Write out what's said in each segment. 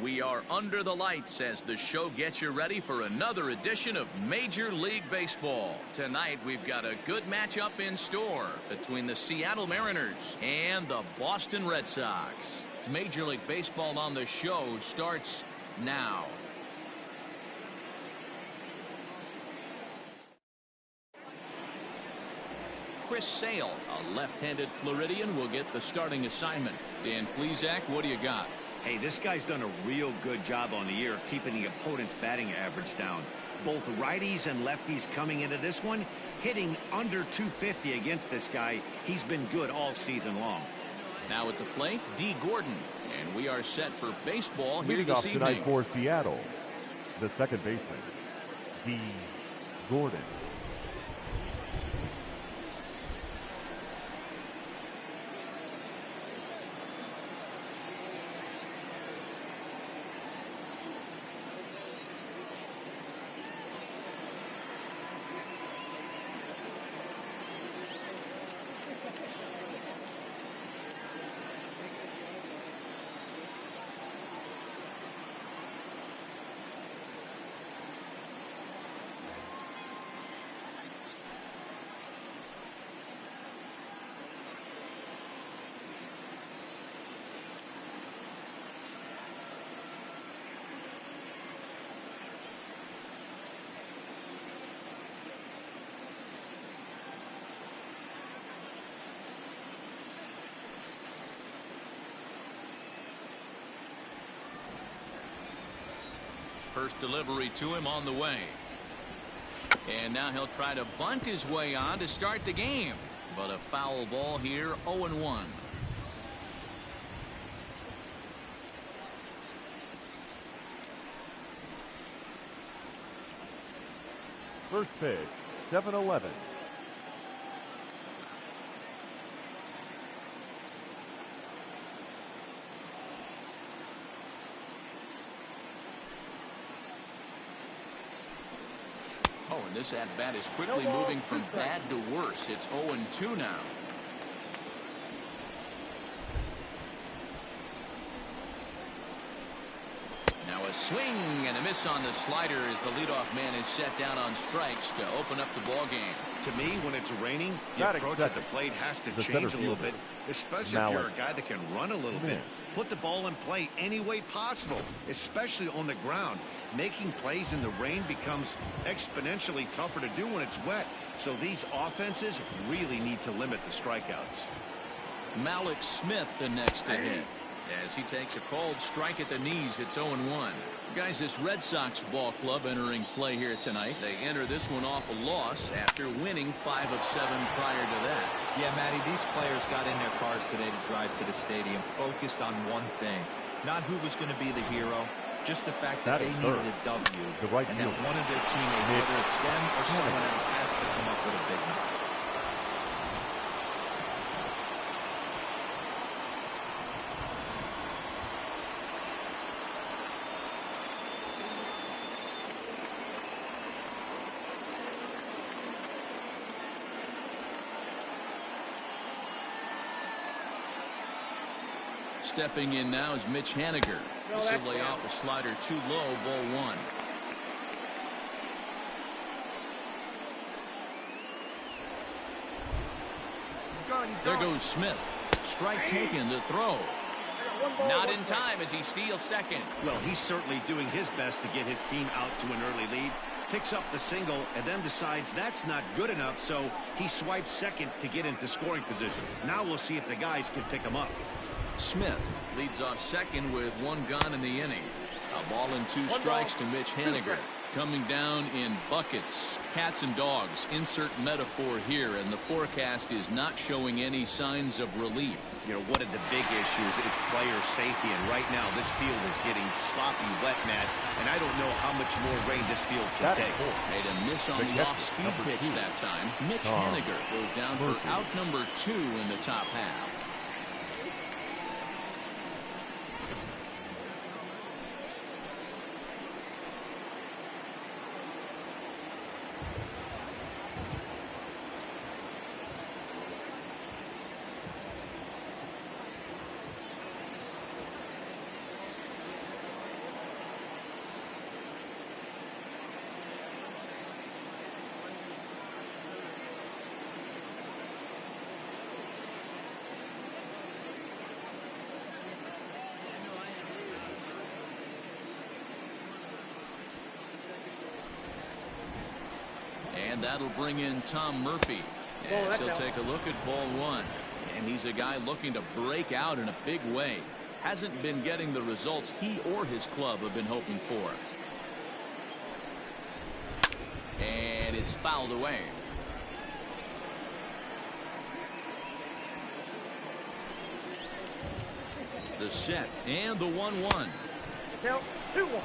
We are under the lights as the show gets you ready for another edition of Major League Baseball. Tonight, we've got a good matchup in store between the Seattle Mariners and the Boston Red Sox. Major League Baseball on the show starts now. Chris Sale, a left-handed Floridian, will get the starting assignment. Dan Plesac, what do you got? Hey, this guy's done a real good job on the year keeping the opponent's batting average down. Both righties and lefties coming into this one, hitting under 250 against this guy. He's been good all season long. Now at the plate, D. Gordon. And we are set for baseball here Leading this off evening. tonight for Seattle, the second baseman, D. Gordon. First delivery to him on the way. And now he'll try to bunt his way on to start the game. But a foul ball here, 0-1. First pitch, 7-11. Oh, and this at-bat is quickly moving from bad to worse. It's 0-2 now. Now a swing and a miss on the slider as the leadoff man is set down on strikes to open up the ball game. To me, when it's raining, the approach at the plate has to change a little bit, especially if you're a guy that can run a little bit. Put the ball in play any way possible, especially on the ground. Making plays in the rain becomes exponentially tougher to do when it's wet. So these offenses really need to limit the strikeouts. Malik Smith the next to hit. As he takes a called strike at the knees, it's 0-1. Guys, this Red Sox ball club entering play here tonight. They enter this one off a loss after winning 5 of 7 prior to that. Yeah, Matty, these players got in their cars today to drive to the stadium focused on one thing. Not who was going to be the hero, just the fact that they needed a W, and that one of their teammates, whether it's them or someone else, has to come up with a big knock. Stepping in now is Mitch Haniger. This will lay off a slider too low, ball 1. There goes Smith. Strike taken, the throw. Not in time as he steals second. Well, he's certainly doing his best to get his team out to an early lead. Picks up the single and then decides that's not good enough, so he swipes second to get into scoring position. Now we'll see if the guys can pick him up. Smith leads off second with 1 gone in the inning. A ball and 2 strikes to Mitch Haniger. Coming down in buckets, cats and dogs, insert metaphor here, and the forecast is not showing any signs of relief. You know, one of the big issues is player safety, and right now this field is getting sloppy wet, Matt, and I don't know how much more rain this field can take. Made a miss on the off-speed pitch that time. Mitch Haniger goes down for out number 2 in the top half. And that'll bring in Tom Murphy. As he'll take a look at ball one. And he's a guy looking to break out in a big way. Hasn't been getting the results he or his club have been hoping for. And it's fouled away. The set and the 1-1. Count 2-1.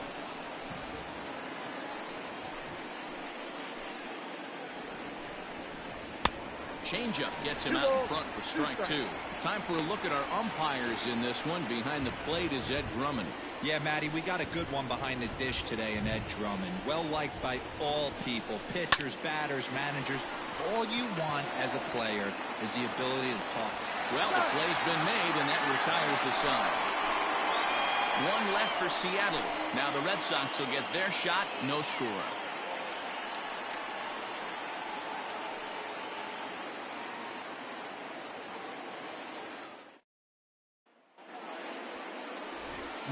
Changeup gets him out in front for strike two. Time for a look at our umpires in this one. Behind the plate is Ed Drummond. Yeah, Matty, we got a good one behind the dish today in Ed Drummond. Well liked by all people, pitchers, batters, managers. All you want as a player is the ability to talk. Well, the play's been made, and that retires the side. One left for Seattle. Now the Red Sox will get their shot. No score.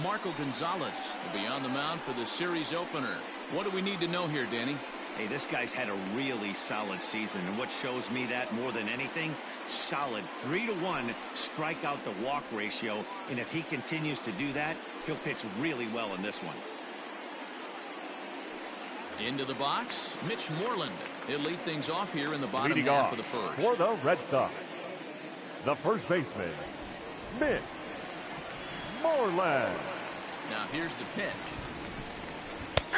Marco Gonzalez will be on the mound for the series opener. What do we need to know here, Danny? Hey, this guy's had a really solid season, and what shows me that more than anything, solid 3-to-1 strikeout to walk ratio, and if he continues to do that, he'll pitch really well in this one. Into the box, Mitch Moreland. He'll lead things off here in the bottom Leading half off of the first. For the Red Sox, the first baseman, Mitch Moreland. Now here's the pitch.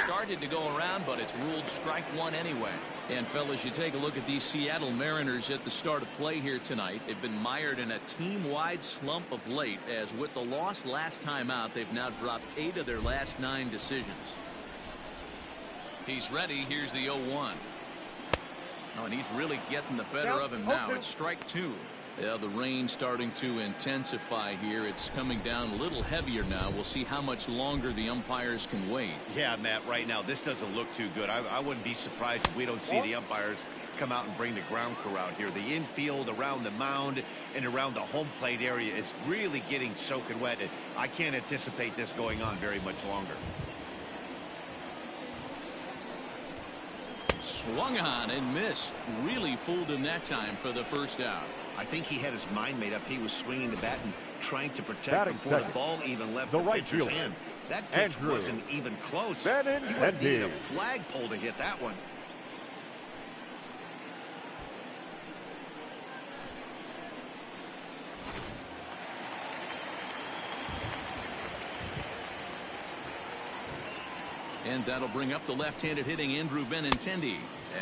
Started to go around, but it's ruled strike one anyway. And fellas, you take a look at these Seattle Mariners at the start of play here tonight. They've been mired in a team-wide slump of late, as with the loss last time out, they've now dropped 8 of their last 9 decisions. He's ready. Here's the 0-1. Oh, and he's really getting the better of him now. It's strike two. Yeah, the rain starting to intensify here. It's coming down a little heavier now. We'll see how much longer the umpires can wait. Yeah, Matt, right now this doesn't look too good. I wouldn't be surprised if we don't see the umpires come out and bring the ground crew out here. The infield around the mound and around the home plate area is really getting soaking wet. I can't anticipate this going on very much longer. Swung on and missed. Really fooled him that time for the first out. I think he had his mind made up. He was swinging the bat and trying to protect before the ball even left the pitcher's hand. That pitch wasn't even close. He would have needed a flagpole to hit that one. And that'll bring up the left-handed hitting Andrew Benintendi,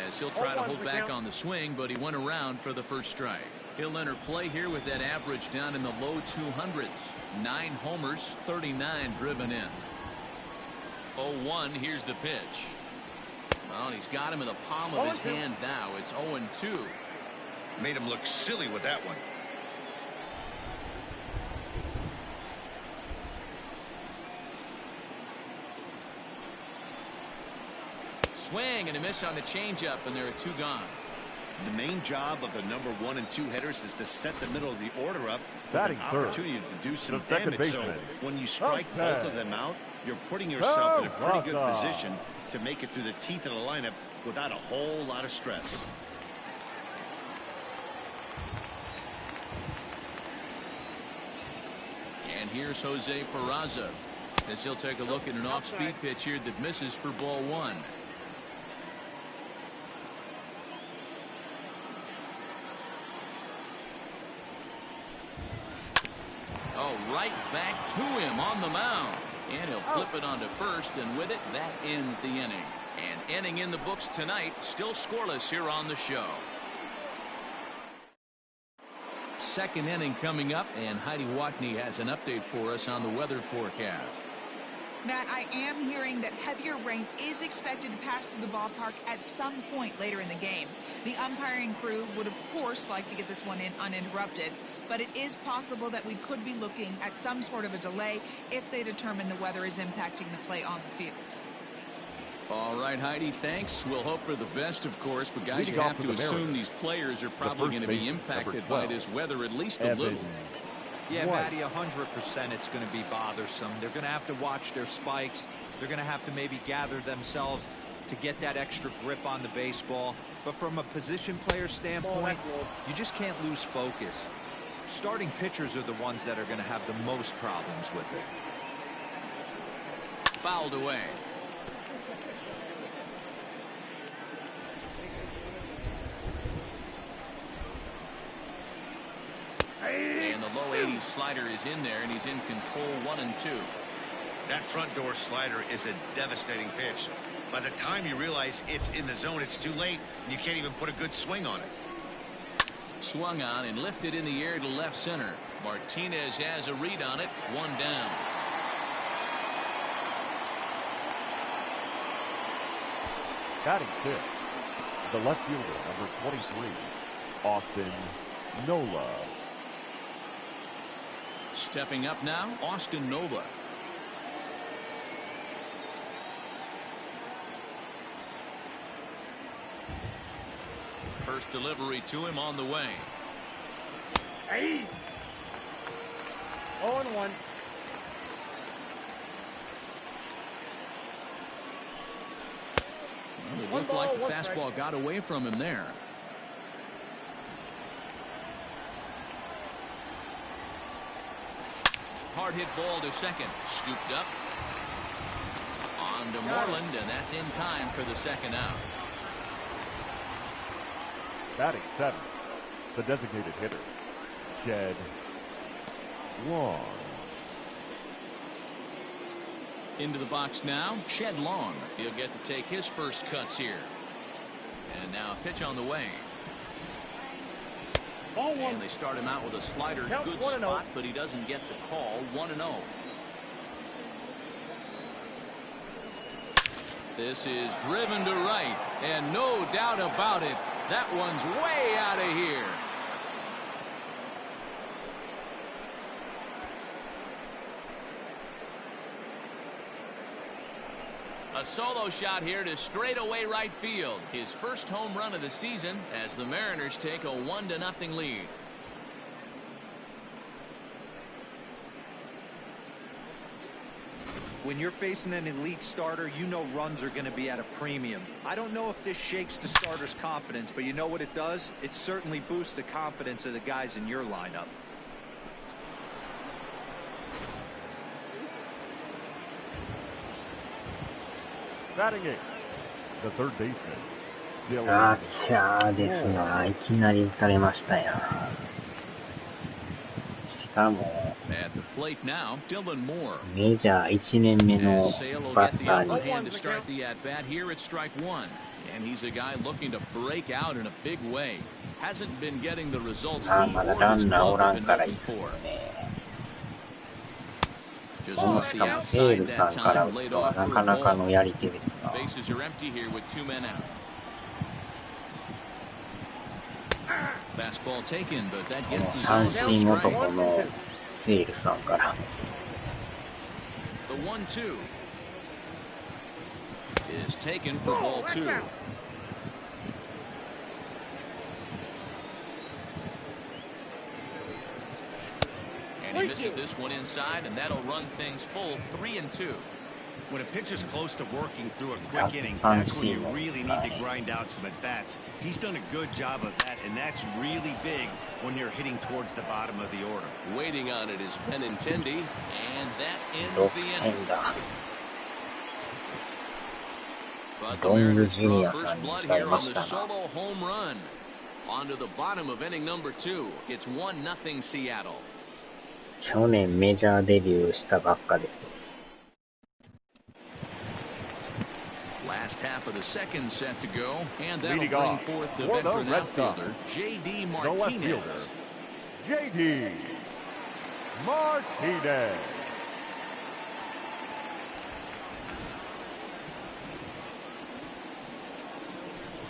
as he'll try to hold back on the swing, but he went around for the first strike. He'll enter play here with that average down in the low 200s. 9 homers, 39 driven in. 0-1, here's the pitch. Well, and he's got him in the palm of his hand now. It's 0-2. Made him look silly with that one. Swing and a miss on the changeup, and there are 2 gone. The main job of the number 1 and 2 hitters is to set the middle of the order up with Batting an opportunity to do some damage. So when you strike both of them out, you're putting yourself in a pretty good position to make it through the teeth of the lineup without a whole lot of stress. And here's Jose Peraza, as he'll take a look at an off-speed pitch here that misses for ball 1. Oh, right back to him on the mound. And he'll flip it onto first, and with it, that ends the inning. And inning in the books tonight, still scoreless here on the show. Second inning coming up, and Heidi Watney has an update for us on the weather forecast. Matt, I am hearing that heavier rain is expected to pass through the ballpark at some point later in the game. The umpiring crew would, of course, like to get this one in uninterrupted, but it is possible that we could be looking at some sort of a delay if they determine the weather is impacting the play on the field. All right, Heidi, thanks. We'll hope for the best, of course, but guys, you have to assume these players are probably going to be impacted by this weather at least a little. Yeah, Matty, 100% it's going to be bothersome. They're going to have to watch their spikes. They're going to have to maybe gather themselves. to get that extra grip on the baseball. But from a position player standpoint, you just can't lose focus. Starting pitchers are the ones that are going to have the most problems with it. Fouled away. And the low 80s slider is in there, and he's in control 1-2. That front door slider is a devastating pitch. By the time you realize it's in the zone, it's too late, and you can't even put a good swing on it. Swung on and lifted in the air to left center. Martinez has a read on it. One down. Batting fifth, the left fielder, number 23, Austin Nola. Stepping up now, Austin Nola. First delivery to him on the way. Hey! 0-1. Well, it looked like the fastball got away from him there. Hard hit ball to second. Scooped up. On to Moreland, and that's in time for the second out. Batting seventh, the designated hitter, Shed Long. Into the box now, Shed Long. He'll get to take his first cuts here. And now a pitch on the way. And they start him out with a slider. Good spot, but he doesn't get the call. 1-0. This is driven to right, and no doubt about it, that one's way out of here. A solo shot here to straightaway right field. His first home run of the season as the Mariners take a 1-0 lead. When you're facing an elite starter, you know runs are going to be at a premium. I don't know if this shakes the starter's confidence, but you know what it does? It certainly boosts the confidence of the guys in your lineup. Batting eighth, the third baseman, あちゃーですな。いきなり打たれましたやん。しかも、At the plate now, Dylan Moore. メジャー1年目の As Sale will バ get ッ the ター upper に hand to start the at-bat here at strike one. And he's a guy looking to break out in a big way. Hasn't been getting the results he まだ or ラ his ンナーお club ら have ん been からいい hoping ですよ for. ね。 Just し off the かもエー outside ルさ that んから打 time, つ laid とは off な for か a なか ball. のやり手ですな。 Bases are empty here with 2 men out. Fastball taken, but that こ gets の the 三 zone down 振 strike. 男のエールさんから。 The 1-2 is taken for ball 2. And he misses this one inside, and that'll run things full 3-2. When a pitch is close to working through a quick inning, that's when you really need to grind out some at-bats. He's done a good job of that, and that's really big when you're hitting towards the bottom of the order. Waiting on it is Benintendi, and that 6 ends the 点 inning. だ。 But the ロング Mariners ジュニ draw アさ first んに blood 打たれ here ま on し the たな。 solo home run. On to the bottom of inning number 2. It's 1-0 Seattle. 去年メジャーデビューしたばっかです。 Last half of the second set to go, and that'll Leading bring off forth the for the veteran Red outfielder, Sox, J.D. the left Martinez. fielder, J.D. Martinez.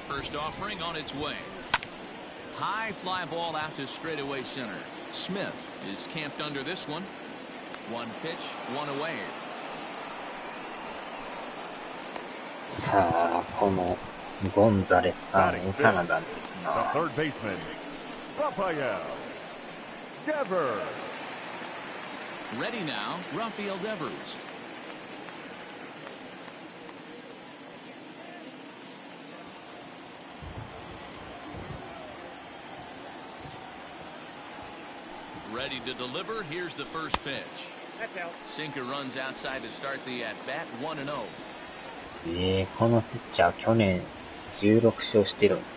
First offering on its way. High fly ball out to straightaway center. Smith is camped under this one. One pitch, one away. さあ、このゴンザレスさん、打たなだんです The な。 third baseman, Rafael Devers. Ready now, Rafael Devers. Ready to deliver. Here's the first pitch. Sinker runs outside to start the at bat 1-0. このピッチャー去年16勝してるんです。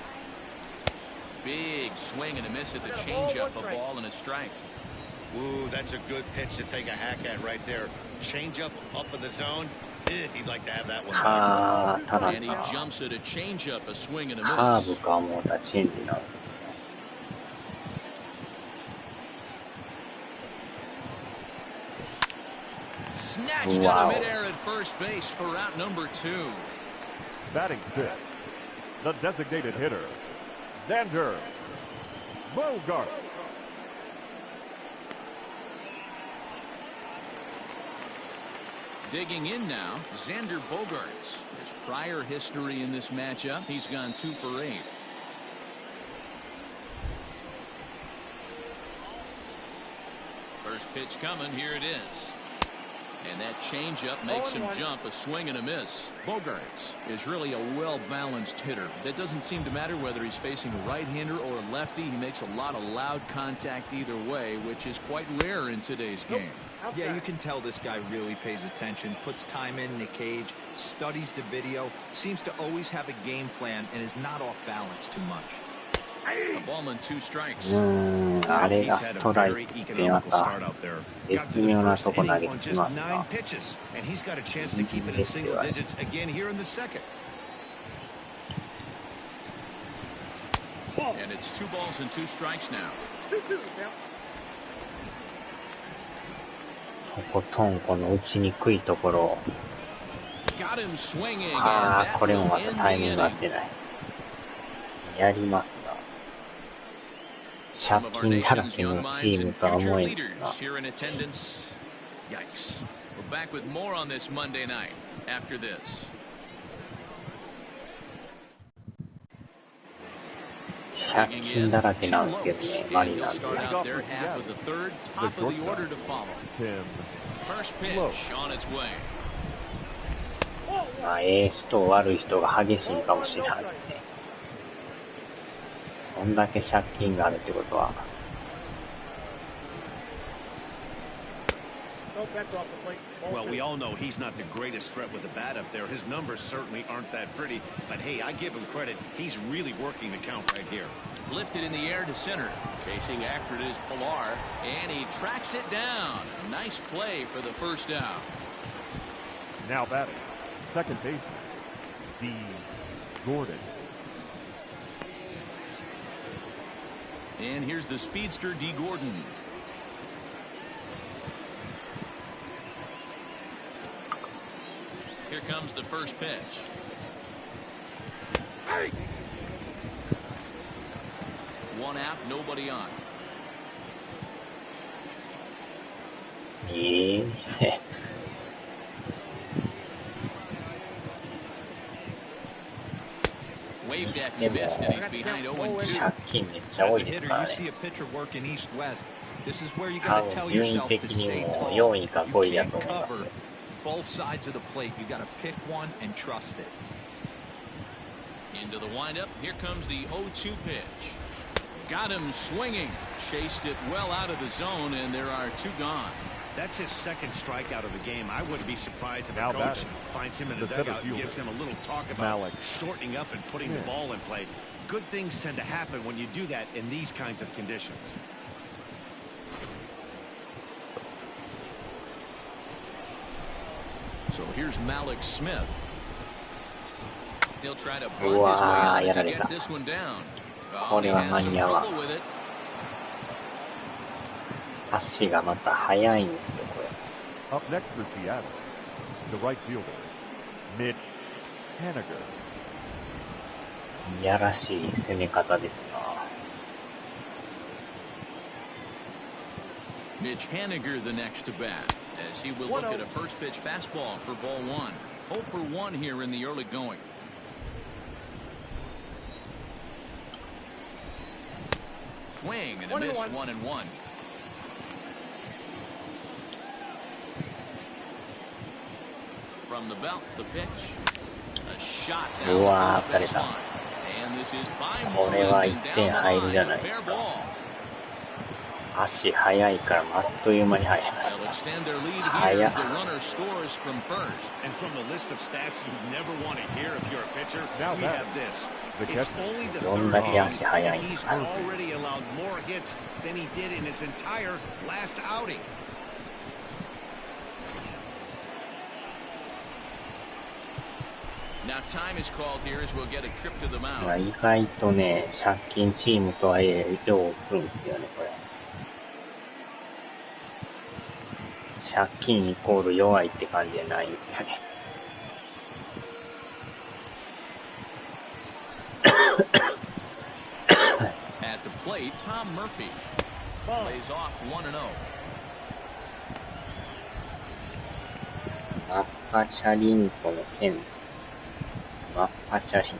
Big swing and a miss at the changeup, a ball and a strike. Ooh, that's a good pitch to take a hack at right there. Changeup up in the zone. He'd like to have that one. And he jumps at a changeup, a swing and a カー miss. ブか思ったチェンジなんです。Snatched out of midair at first base for out number 2. Batting fifth, the designated hitter, Xander Bogart. Digging in now, Xander Bogaerts. His prior history in this matchup, he's gone 2 for 8. First pitch coming, here it is. And that changeup makes him jump, a swing and a miss. Bogaerts is really a well-balanced hitter. That doesn't seem to matter whether he's facing a right-hander or a lefty. He makes a lot of loud contact either way, which is quite rare in today's game. Yeah, you can tell this guy really pays attention, puts time in the cage, studies the video, seems to always have a game plan, and is not off balance too much. A ball and 2 strikes. あれがストライクってまた絶妙なとこ投げてきますな。And he's got a chance to keep it in single digits again here in the second. And it's 2 balls and 2 strikes now. とことんこの打ちにくいところを。Got him swinging, これもまたタイミング合ってない。やりますな。借金だらけのチームとは思えんな。Yikes. We're back with more on this Monday night after this. 借金だらけなんですけどね、マリナーズ。まあ、人と悪い人が激しいかもしれないですね。こんだけ借金があるってことは。Well, we all know he's not the greatest threat with the bat up there. His numbers certainly aren't that pretty. But hey, I give him credit. He's really working the count right here. Lifted in the air to center. Chasing after it is Pilar. And he tracks it down. Nice play for the first out. Now batting, second baseman, D. Gordon. And here's the speedster, D. Gordon. Here comes the first pitch. One out, nobody on. Waved at and missed, and he's behind 0-2. As a hitter, you see a pitcher working east-west. This is where you got to tell yourself to stay tall. You can't cover both sides of the plate. You got to pick one and trust it. Into the windup. Here comes the 0-2 pitch. Got him swinging. Chased it well out of the zone, and there are 2 gone. That's his second strikeout of the game. I wouldn't be surprised if a coach finds him in the dugout and gives him a little talk about shortening up and putting the ball in play. Good things tend to happen when you do that in these kinds of conditions. So here's Malik Smith. He'll try to bunt his way out as he gets this one down. Oh, he has some trouble with it. 足がまた速いんですよ、これ。Up next for Seattle, the right fielder, Mitch Haniger. いやらしい攻め方ですな。Mitch Haniger the next to bat as he will look at a first pitch fastball for ball 1. 0 for 1 here in the early going. Swing and a miss, 1-1. From the belt, the pitch. A shot down the first baseline. And this is by Moreland and down the line. Fair ball. 足速いからあっという間に入りました。速っ。どんだけ足速いんですか。意外とね、借金チームとはいえ、よう打つんですよね、これ。借金イコール弱いって感じじゃないんですよね。At the plate, Tom Murphy lays off 1-0. マッパチャリンコの剣。マッパチャリンコ。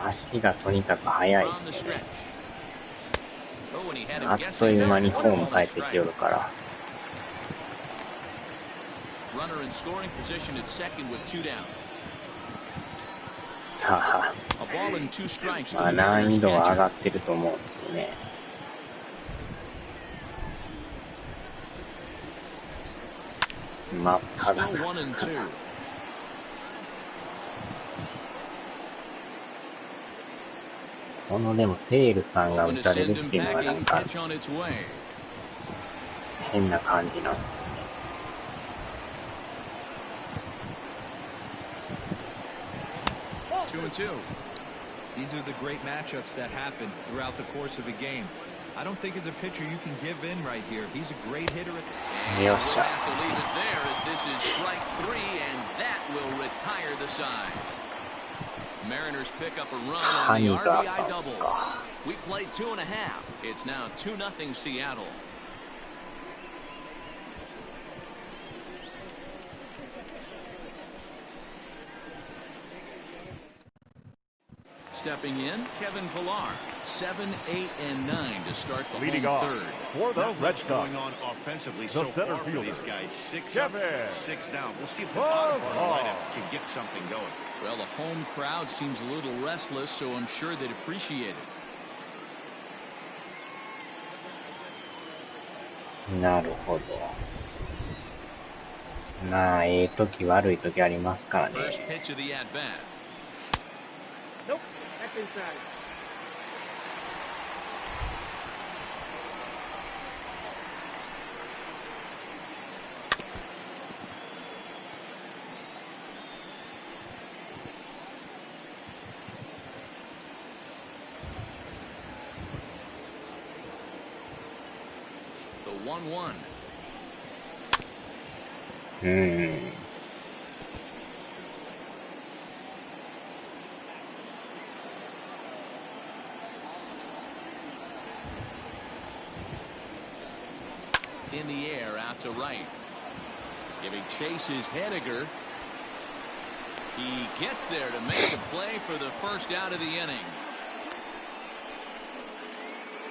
足がとにかく速いですね。あっという間にホーム帰ってきよるから。はあ、まあ難易度は上がってると思うんですけどね。まあただこのでもセールさんが打たれるっていうのはなんか変な感じなんですね。These are the great matchups that happen throughout the course of a game. I don't think as a pitcher you can give in right here. He's a great hitter. We'll have to leave it there as this is strike 3, and that will retire the side. Mariners pick up a run on the RBI double. We played 2.5. It's now 2-0 Seattle. Stepping in, Kevin Pillar, 7, 8, and 9 to start the leading home off third. For the Red Sox, going on offensively so far for these guys. 6 up, 6 down. We'll see if the bottom part of the lineup can get something going. Well, the home crowd seems a little restless, so I'm sure they'd appreciate it. なるほど。まあ、ええ時悪い時ありますからね。First pitch of the at bat. Nope, that's inside. The 1-1. In the air, out to right. Giving chase is Henniger. He gets there to make a play for the first out of the inning.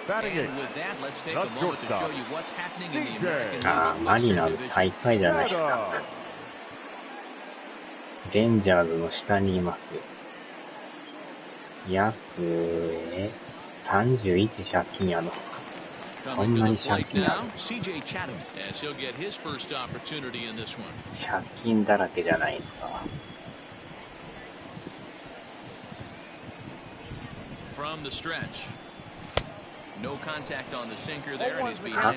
And with that, let's take a moment to show you what's happening in the American League's マリナー Western ズ Division. 最下位じゃないですか。レンジャーズの下にいますよ。約31借金あるのか。そんなに借金ある。借金だらけじゃないですか。過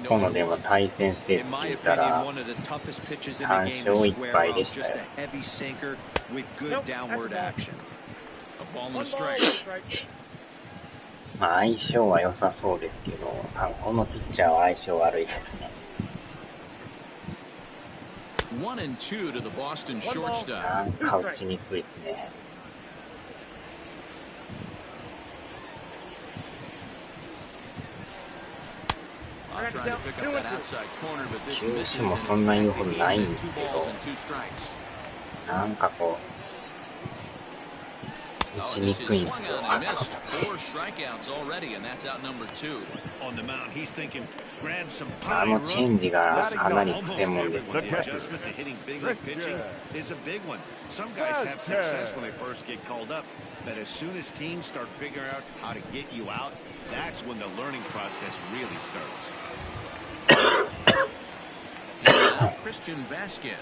去のでも対戦成績見たら3勝1敗でしたよ。まあ相性は良さそうですけど、多分このピッチャーは相性悪いですね。なんか打ちにくいですね。球種もそんな言うほどないんですけど、なんかこうしにくいんですよ。あのチェンジがかなりくせもんですね。But as soon as teams start figuring out how to get you out, that's when the learning process really starts. Christian Vasquez.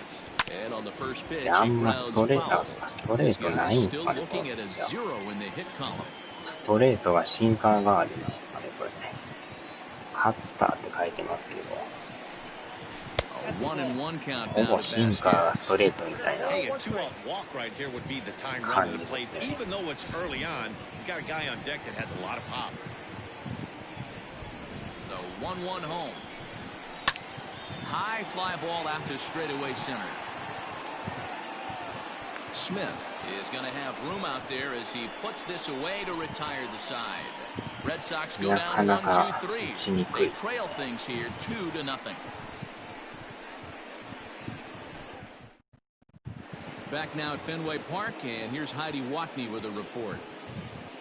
And on the first pitch, あ he んまス grounds トレー foul. ト This ない guy ん is です still かね。 looking at a zero in the hit column. ストレートがシンカー代わりなんですかね、これね。カッターって書いてますけど。A 1-1 count ほ now ぼ to シンカーが Vasquez. ストレートみたいな Hey, a two-out walk right here would be the time run to the plate. Even though it's early on, you got a guy on deck that has a lot of pop. The 1-1 home. High fly ball out to straightaway center. Smith is going to have room out there as he puts this away to retire the side. Red Sox go down 1-2-3. They trail things here 2-0. Back now at Fenway Park, and here's Heidi Watney with a report.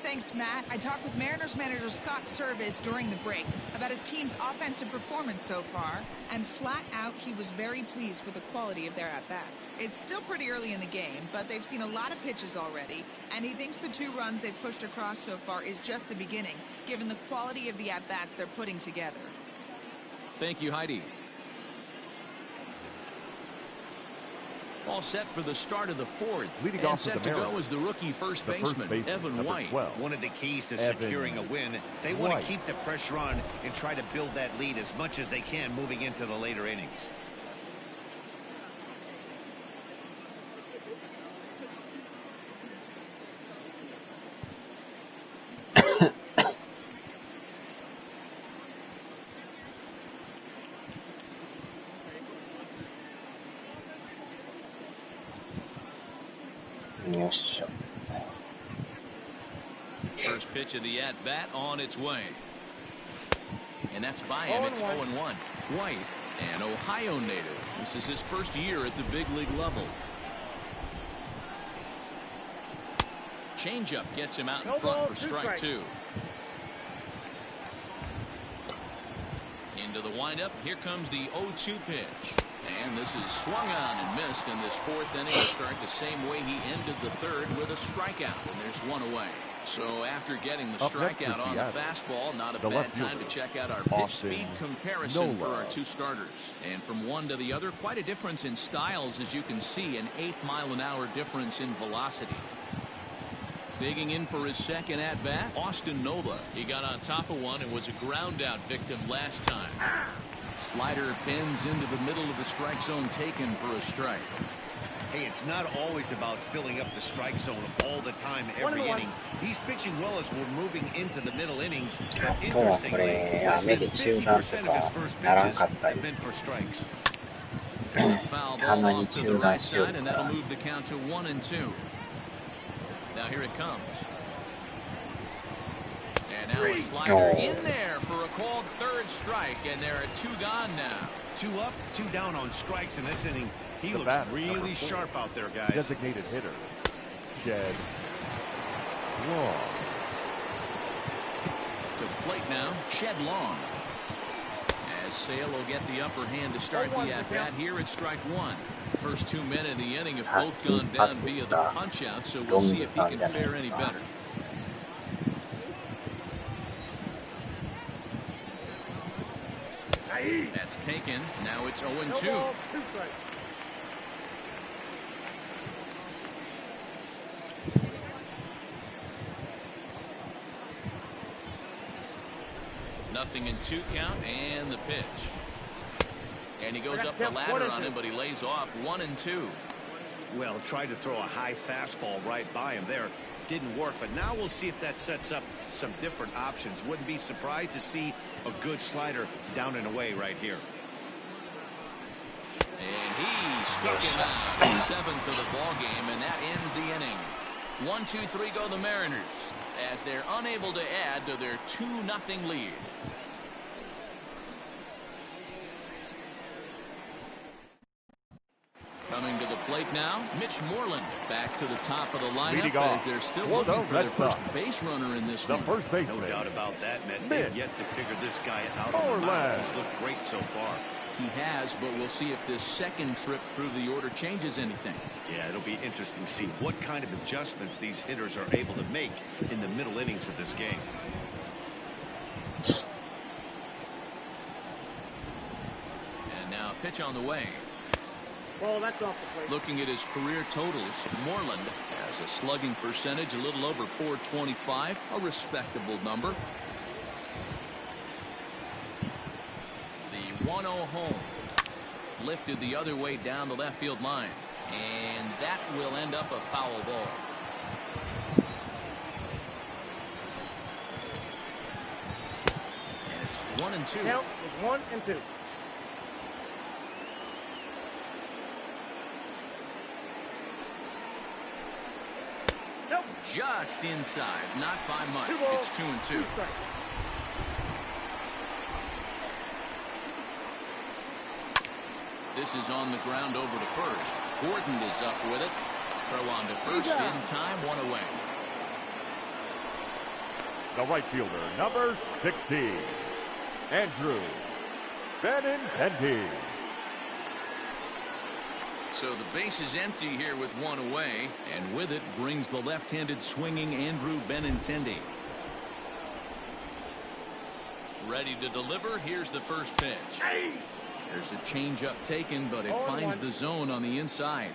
Thanks, Matt. I talked with Mariners manager Scott Service during the break about his team's offensive performance so far, and flat out, he was very pleased with the quality of their at-bats. It's still pretty early in the game, but they've seen a lot of pitches already, and he thinks the 2 runs they've pushed across so far is just the beginning, given the quality of the at-bats they're putting together. Thank you, Heidi. All set for the start of the 4th. Leading and off set with to the go is the rookie first baseman, Evan White. 12. One of the keys to Evan securing a win, they want White. to keep the pressure on and try to build that lead as much as they can moving into the later innings. First pitch of the at-bat on its way. And that's by him. It's 0-1. White, an Ohio native. This is his first year at the big league level. Changeup gets him out in front for strike 2. Into the windup. Here comes the 0-2 pitch. And this is swung on and missed in this 4th inning to start the same way he ended the 3rd with a strikeout. And there's 1 away. So after getting the strikeout on the fastball, not a bad time to check out our pitch speed comparison for our 2 starters. And from one to the other, quite a difference in styles, as you can see, an 8-mile-an-hour difference in velocity. Digging in for his second at-bat, Austin Nova. He got on top of one and was a ground-out victim last time. Slider pins into the middle of the strike zone, taken for a strike. Hey, it's not always about filling up the strike zone all the time, every inning. He's pitching well as we're moving into the middle innings. But interestingly, less than 50% of his first pitches have been for strikes. There's a foul ball off to the right side, and that'll move the count to 1-2. Now here it comes. And now a slider in there for a called 3rd strike, and there are 2 gone now. 2 up, 2 down on strikes in this inning. He looks really sharp out there, guys. Designated hitter, Shed Long. To plate now, Shed Long. As Sale will get the upper hand to start the at-bat here at strike 1. First 2 men in the inning have both gone down via the punch-out, so we'll see if he can fare any better. That's taken. Now it's 0-2. Nothing in 2 count, and the pitch. And he goes up the ladder on him, but he lays off 1-2. Well, tried to throw a high fastball right by him there. Didn't work, but now we'll see if that sets up some different options. Wouldn't be surprised to see a good slider down and away right here. And he struck him out, 7th of the ball game, and that ends the inning. 1-2-3 go the Mariners as they're unable to add to their 2-0 lead. Coming to the plate now, Mitch Moreland back to the top of the lineup Leading as off they're still for looking the for their Red first Sox. base runner in this The one. first baseman. No doubt about that, man. Mitch They've yet to figure this guy out on the mound. He's looked great so far. He has, but we'll see if this second trip through the order changes anything. Yeah, it'll be interesting to see what kind of adjustments these hitters are able to make in the middle innings of this game. And now a pitch on the way. Well, that's off the plate. Looking at his career totals, Moreland has a slugging percentage a little over .425, a respectable number. The 1-0 home. Lifted the other way down the left field line. And that will end up a foul ball. And it's 1-2. Count is 1 and 2. Nope. Just inside, not by much. 2 balls, It's 2-2. 2 strikes. This is on the ground over to first. Gordon is up with it. Throw on to first in time, 1 away. The right fielder, number 60, Andrew Benintendi. So the base is empty here with 1 away, and with it brings the left-handed swinging Andrew Benintendi. Ready to deliver. Here's the first pitch. There's a changeup taken, but it finds the zone on the inside.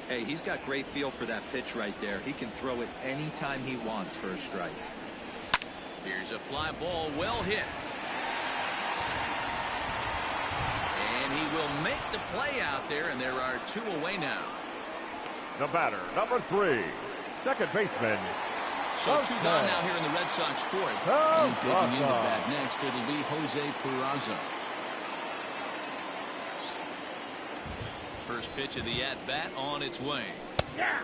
Hey, he's got great feel for that pitch right there. He can throw it anytime he wants for a strike. Here's a fly ball, well hit. And he will make the play out there, and there are 2 away now. The batter, number 3, second baseman. So 2 gone now here in the Red Sox fourth. And digging into that next, it'll be Jose Peraza. First pitch of the at-bat on its way. Yeah.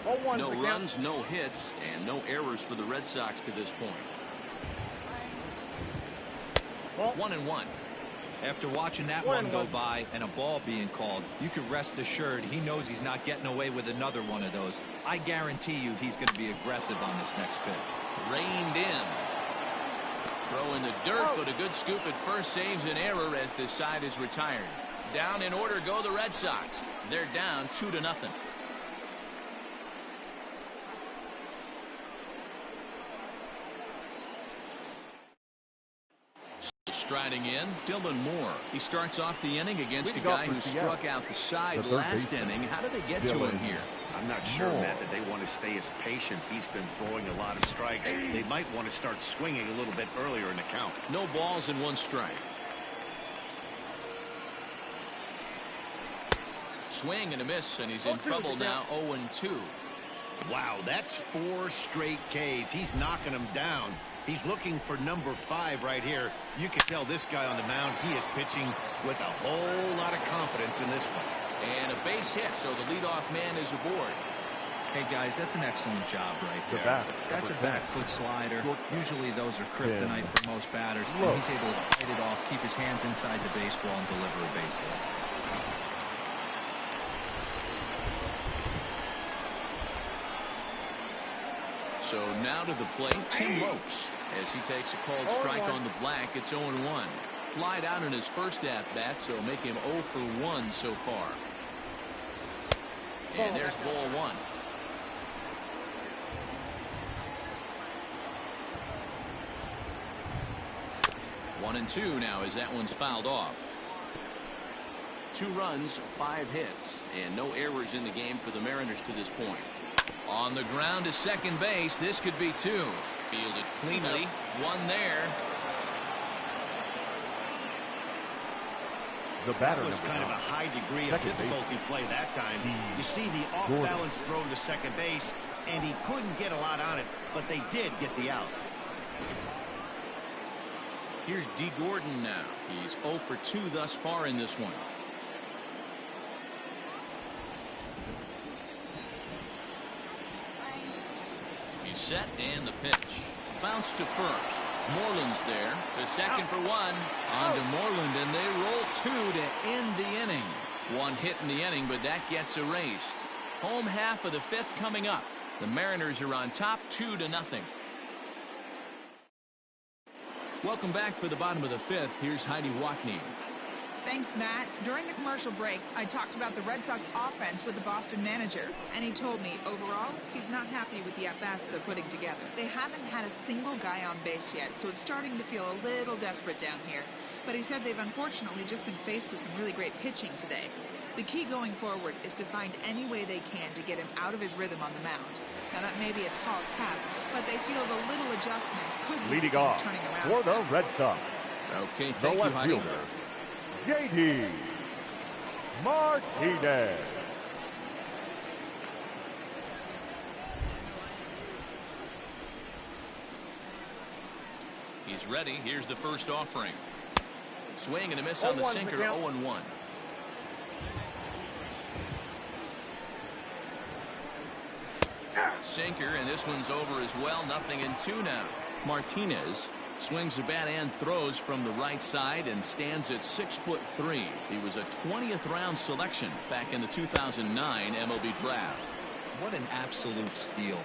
No runs, no hits, and no errors for the Red Sox to this point. 1-1. After watching that one go by and a ball being called, you can rest assured he knows he's not getting away with another one of those. I guarantee you he's going to be aggressive on this next pitch. Reined in. Throw in the dirt, but a good scoop at first saves an error as this side is retired. Down in order go the Red Sox. They're down 2-0. Striding in, Dylan Moore. He starts off the inning against a guy who struck out the side last inning. How did they get to him here? I'm not sure, Matt, that they want to stay as patient. He's been throwing a lot of strikes. They might want to start swinging a little bit earlier in the count. No balls and 1 strike. Swing and a miss, and he's in trouble now. 0-2. Wow, that's 4 straight Ks. He's knocking them down. He's looking for number 5 right here. You can tell this guy on the mound, he is pitching with a whole lot of confidence in this one. And a base hit, so the leadoff man is aboard. Hey, guys, that's an excellent job right there. That's a back foot slider. Usually those are kryptonite for most batters. And he's able to fight it off, keep his hands inside the baseball, and deliver a base hit. So now to the plate, Tim Lokes. As he takes a called strike on the black, it's 0-1. Flied out in his first at-bat, so make him 0 for 1 so far. And there's ball 1. One and 2 now as that one's fouled off. 2 runs, 5 hits, and no errors in the game for the Mariners to this point. On the ground to second base, this could be 2. Fielded cleanly, 1 there. That was kind of a high degree of difficulty play that time. You see the off-balance throw to second base, and he couldn't get a lot on it, but they did get the out. Here's D. Gordon now. He's 0 for 2 thus far in this one. He's set and the pitch. Bounce to first. Moreland's there. The second for 1. On to Moreland, and they roll 2 to end the inning. One hit in the inning, but that gets erased. Home half of the fifth coming up. The Mariners are on top 2-0. Welcome back for the bottom of the fifth. Here's Heidi Watney. Thanks, Matt. During the commercial break, I talked about the Red Sox offense with the Boston manager, and he told me, overall, he's not happy with the at-bats they're putting together. They haven't had a single guy on base yet, so it's starting to feel a little desperate down here. But he said they've unfortunately just been faced with some really great pitching today. The key going forward is to find any way they can to get him out of his rhythm on the mound. Now, that may be a tall task, but they feel the little adjustments could lead to things turning around. For the Red Sox. Okay, thank you, Heidi. JD Martinez. He's ready. Here's the first offering. Swing and a miss on the sinker, 0-1. Sinker, and this one's over as well. 0-2 now. Martinez swings the bat and throws from the right side and stands at 6'3". He was a 20th round selection back in the 2009 MLB draft. What an absolute steal.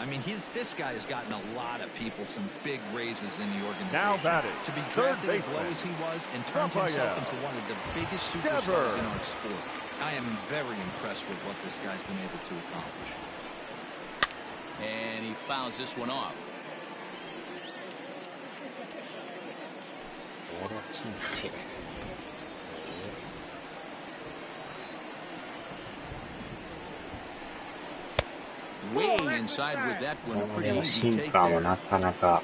I mean, this guy has gotten a lot of people some big raises in the organization. Now batting, to be drafted as low as he was and turned himself into one of the biggest superstars in our sport. I am very impressed with what this guy's been able to accomplish. And he fouls this one off. Way inside with that one. Pretty easy take there. なかなか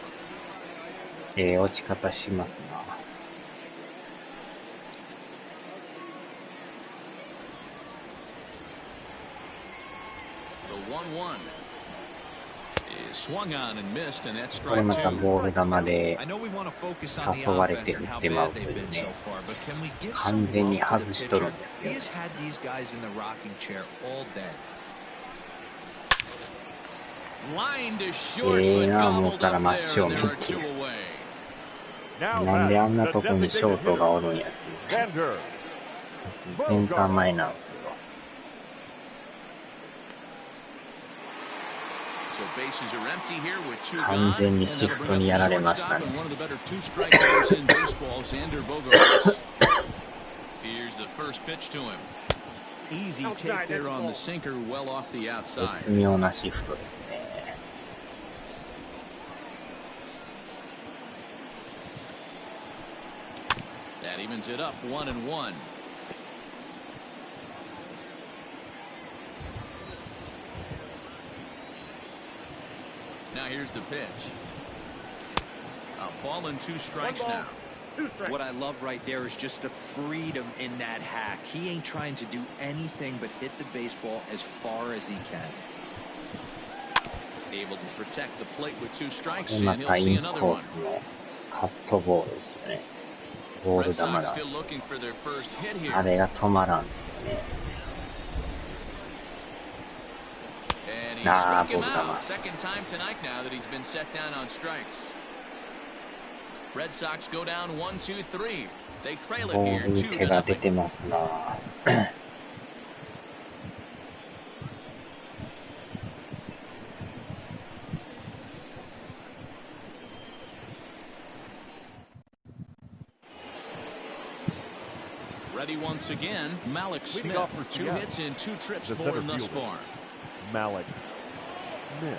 落ち方しますな。The 1-1 is swung on and missed, and that's これ strike また two. ボール球で I know we want to focus on the 誘われて offense 振 and っ how てま bad うとい they've う been so ね。 far, but can we give 完 some 全に love to 外 the しとる pitcher? んです He よ。 has had these guys in the rocking chair all day. Line to short, but gobbled up there, and there are two away. なんであんなとこにショートがおるんやっていう。センター前なんですけど。So bases are empty here with two 完 gone, 全に and シ that'll フ bring ト up に the やられました shortstop ね。 and one of the better two strike players in baseball, Xander Bogaerts. Here's the first pitch to him. Easy take there on the sinker, well off the outside. 絶妙なシフトですね。That evens it up 1-1. Now here's the pitch. A ball and two strikes now. What I love right there is just the freedom in that hack. He ain't trying to do anything but hit the baseball as far as he can. Able to protect the plate with two strikes, でま and he'll たイ see ン another コー one. スのカットボールですね。ボー Red ル球 Sox が still looking for their first hit あ here. れが止まらんですよね。 And he Nah, struck him both out. of Second time tonight now that he's been set down on strikes. Red Sox go down 1-2-3. They trail it ボ here ールに手が出 2-0. てますな。Ready once again, Malik Smith. 2 hits in 2 trips for him thus far. Malik Smith.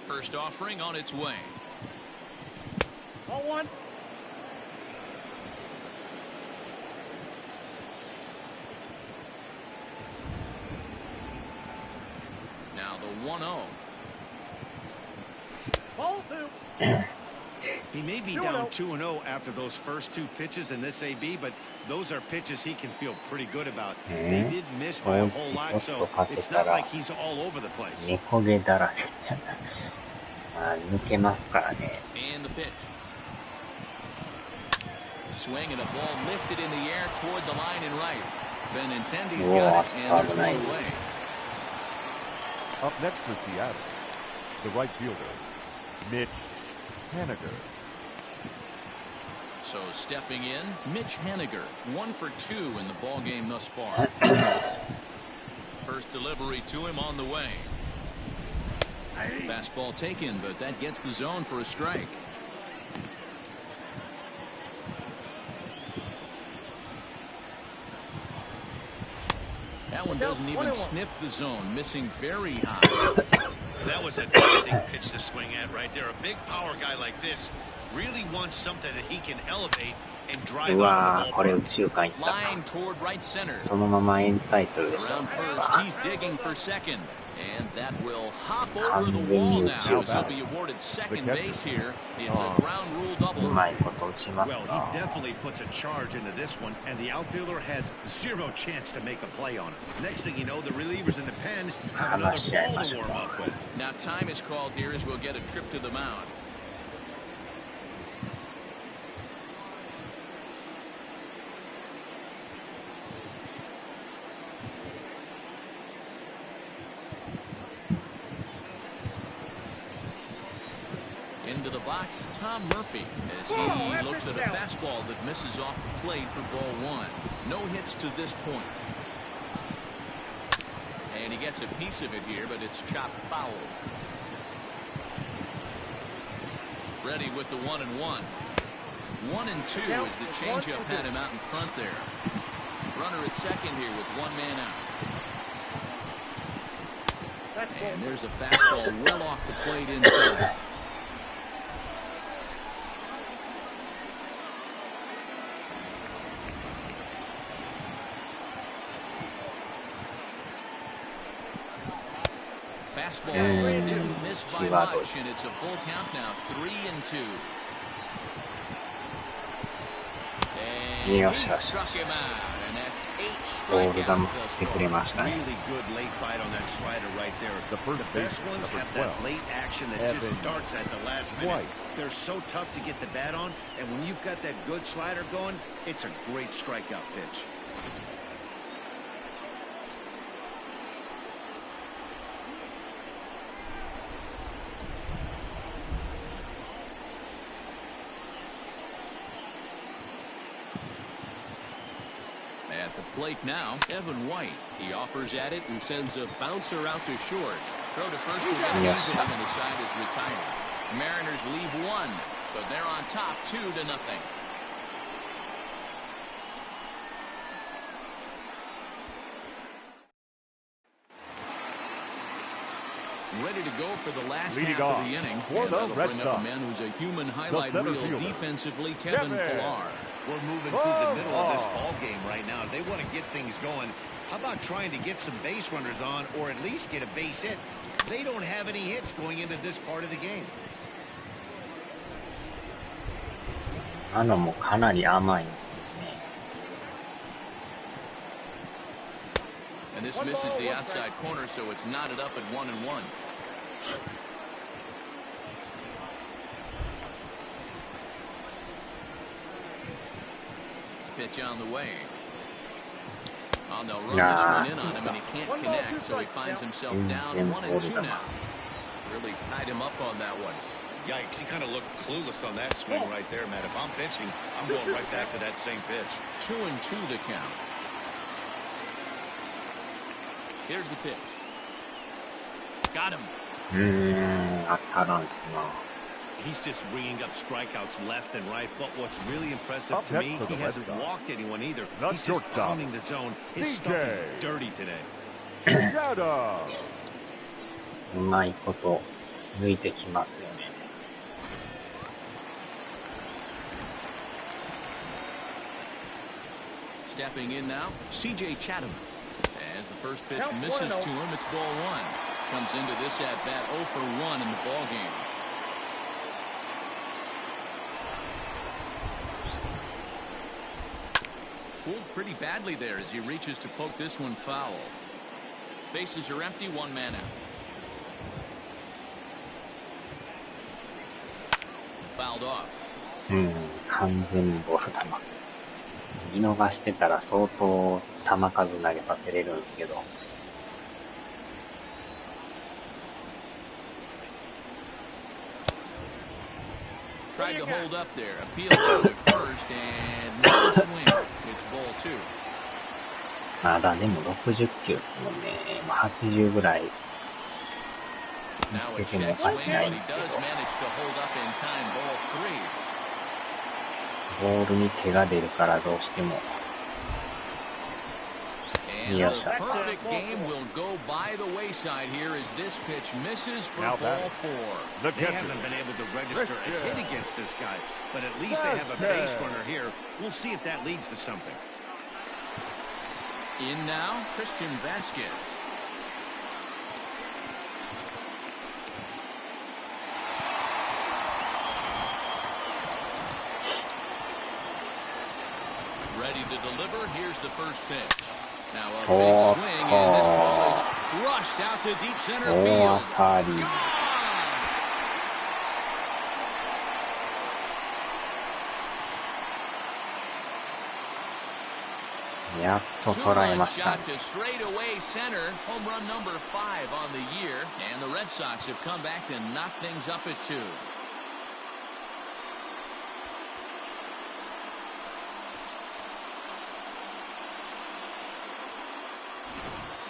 First offering on its way. 0-1. Now the 1-0. Ball 2. He may be down 2-0 after those first two pitches in this AB, but those are pitches he can feel pretty good about. They did miss by a whole lot, so it's not like he's all over the place. 猫毛だらけ。抜けますからね。And the pitch. Swing and a ball lifted in the air toward the line and right. Benintendi's got it, and there's one away. Up next for Seattle, the right fielder, Mitch Haniger. So stepping in, Mitch Haniger, 1 for 2 in the ball game thus far. First delivery to him on the way. Fastball taken, but that gets the zone for a strike. That one doesn't even sniff the zone, missing very high. That was a tempting pitch to swing at right there. A big power guy like this really wants something that he can elevate and drive out of the ballpark. Line toward right center. そのままエンタイトルでしょ。 Around first, he's digging for second. And that will hop over the wall now as he'll be awarded second base here. It's a ground rule double. うまいこと打ちます Well, な。 he definitely puts a charge into this one, and the outfielder has zero chance to make a play on it. Next thing you know, the relievers in the pen have another ball to warm up with. Now time is called here as we'll get a trip to the mound. Into the box, Tom Murphy, as he looks at a fastball that misses off the plate for ball 1. No hits to this point. And he gets a piece of it here, but it's chopped foul. Ready with the 1-1. 1-2 as the changeup had him out in front there. Runner at second here with 1 man out. And there's a fastball well off the plate inside. Fastball didn't miss by much, and it's a full count now, 3-2. And he struck him out, and that's 8 strikeouts thus far. Really good late bite on that slider right there. The best ones have that late action that just darts at the last minute. They're so tough to get the bat on, and when you've got that good slider going, it's a great strikeout pitch. At the plate now, Evan White. He offers at it and sends a bouncer out to short. Throw to first will get easily, and the side is retired. Mariners leave 1, but they're on top 2-0. Ready to go for the last half of the inning. And that'll bring up a man who's a human highlight reel defensively, Kevin Pillar. We're moving through the middle of this ball game right now. They want to get things going. How about trying to get some base runners on, or at least get a base hit? They don't have any hits going into this part of the game. あのもかなり甘いんですね。 And this misses the outside corner, so it's knotted up at 1-1. Pitch on the way. Oh, they'll run this one in on him, and he can't connect, so he finds himself down 1-2 now. Really tied him up on that one. Yikes, he kind of looked clueless on that swing right there, Matt. If I'm pitching, I'm going right back to that same pitch. 2-2 the count. Here's the pitch. Got him. He's just ringing up strikeouts left and right, but what's really impressive to me, he hasn't walked anyone either. He's just pounding the zone. His stuff is dirty today. うまいこと抜いてきますよね。 Stepping in now, C.J. Chatham. As the first pitch misses to him, it's ball 1. Comes into this at-bat 0 for 1 in the ball game. Fooled pretty badly there as he reaches to poke this one foul. Bases are empty, 1 man out. fouled off. 完全にボール球。見逃してたら相当球数投げさせれるんですけど。Tried to hold up there, appealed down to first, and no swing. It's ball 2. まだでも60球ですもんね。80ぐらい。Now a 出ても check おか swing, しくない but ん he ですけ does ど。 manage to hold up in time, ball 3. ボールに手が出るからどうしても。And the perfect game will go by the wayside here as this pitch misses for ball 4. They haven't been able to register a hit against this guy, but at least they have a base runner here. We'll see if that leads to something. In now, Christian Vasquez. Ready to deliver. Here's the first pitch. Now a big swing, and this ball is rushed out to deep center field. Gone! やっと捉えましたね。 Two-run shot to straightaway center. Home run number 5 on the year, and the Red Sox have come back to knock things up at 2.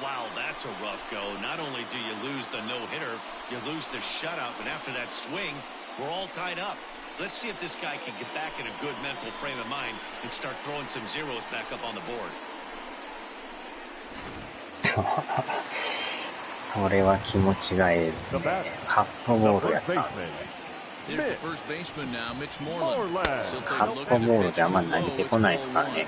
Wow, that's a rough go. Not only do you lose the no-hitter, you lose the shutout, and after that swing, we're all tied up. Let's see if this guy can get back in a good mental frame of mind and start throwing some zeros back up on the board. これは気持ちがいいですね。カットボールやった。カットボールであんま投げてこないですからね。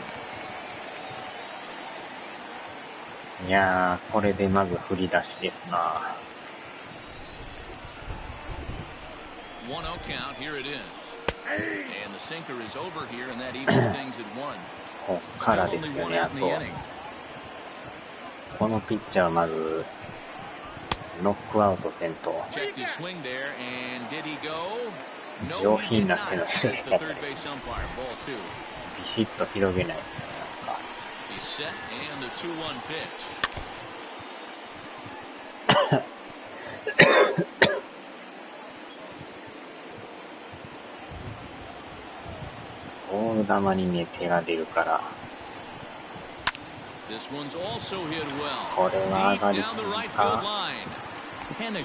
いやー、これでまず振り出しですな。1-0 count. Here it is. And the sinker is over here, and that evens things at 1. こっからですよね、あと。このピッチャーはまず、ノックアウトせんと。上品な手の振り方で、ビシッと広げない。ボール球にね、手が出るから、これは上がりすぎか。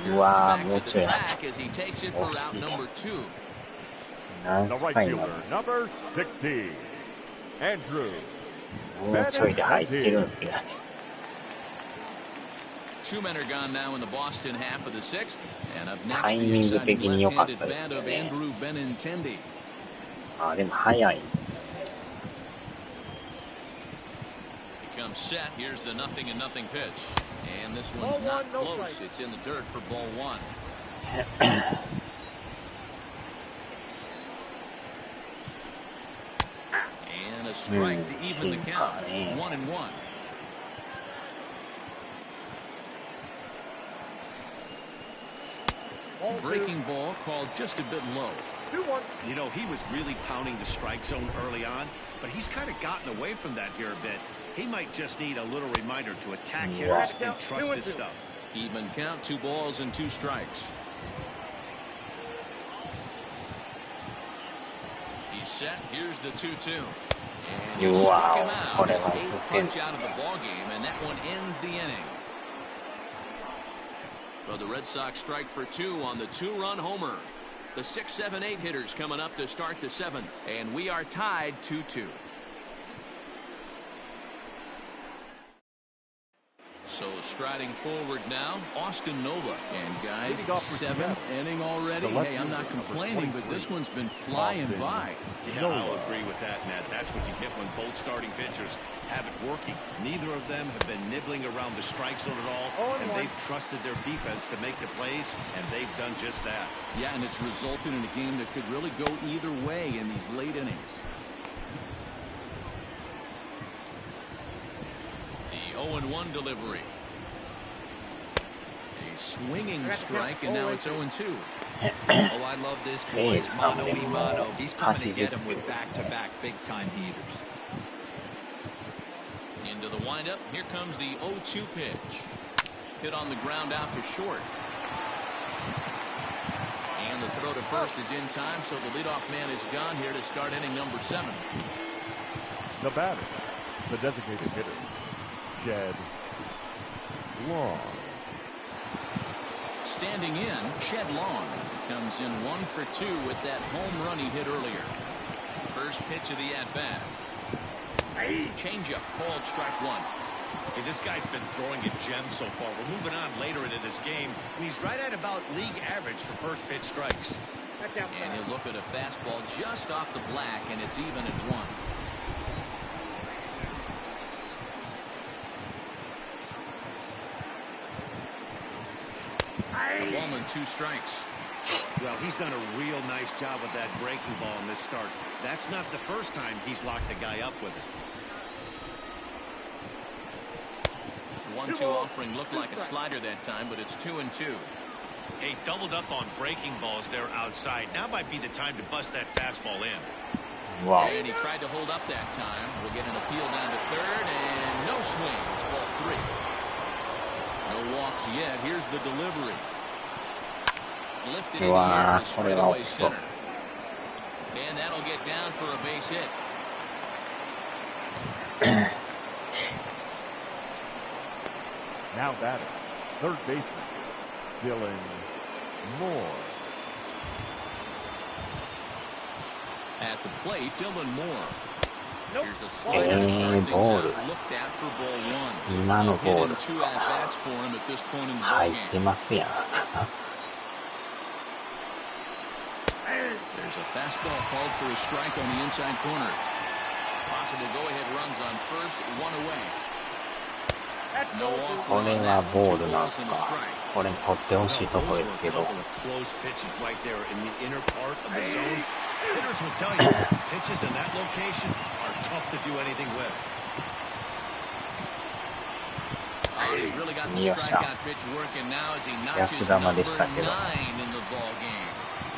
うわー、もうちょい。惜しい。何回も。もうちょいで入ってるんですけどね。タイミング的に良かったですね。あ、でも早いですね。Comes set. Here's the 0-0 pitch. And this one's not close. It's in the dirt for ball 1. And a strike to even the count. 1-1. Breaking ball called just a bit low. You know, he was really pounding the strike zone early on, but he's kind of gotten away from that here a bit. He might just need a little reminder to attack hitters and trust his stuff. Even count, 2 balls and 2 strikes. He's set. Here's the 2-2. And he struck him out. His 8th punch out of the ball game, and that one ends the inning. So the Red Sox strike for 2 on the 2-run homer. The 6, 7, 8 hitters coming up to start the 7th, and we are tied 2-2. So striding forward now, Austin Nova. And guys, 7th inning already. Hey, I'm not complaining, but this one's been flying by. Yeah, I'll agree with that, Matt. That's what you get when both starting pitchers have it working. Neither of them have been nibbling around the strike zone at all, and they've trusted their defense to make the plays, and they've done just that. Yeah, and it's resulted in a game that could really go either way in these late innings. The 0-1 delivery. A swinging strike, and now it's 0-2. Oh, I love this, boys. Mano y mano. He's coming to get him with back-to-back big-time heaters. Into the windup. Here comes the 0-2 pitch. Hit on the ground out to short. And the throw to first is in time, so the leadoff man is gone here to start inning number 7. The batter, the designated hitter, Shed Long. Standing in, Shed Long comes in 1 for 2 with that home run he hit earlier. First pitch of the at-bat. Changeup, called strike 1. Hey, this guy's been throwing a gem so far. We're moving on later into this game, and he's right at about league average for first pitch strikes. And you look at a fastball just off the black, and it's even at 1. A ball and 2 strikes. Well, he's done a real nice job with that breaking ball in this start. That's not the first time he's locked the guy up with it. 1-2 offering looked like a slider that time, but it's 2-2. Hey, doubled up on breaking balls there outside. Now might be the time to bust that fastball in. Wow. And he tried to hold up that time. We'll get an appeal down to third, and no swing. It's ball 3. No walks yet. Here's the delivery. Lifted in the air to straightaway center. And that'll get down for a base hit. Now batting, third baseman, Dylan Moore. At the plate, Dylan Moore. Here's a slider to start things out. Looked at for ball 1. Getting 2 at-bats for him at this point in the ball game. There's a fastball called for a strike on the inside corner. Possible go-ahead runs on first, 1 away. これはボールなんですか。これ取ってほしいところですけど。Close pitches right there in the inner part of the zone. Hitters will tell you pitches in that location are tough to do anything with. Oh, he's really got the strikeout pitch working now as he notches number 9 in the ball game.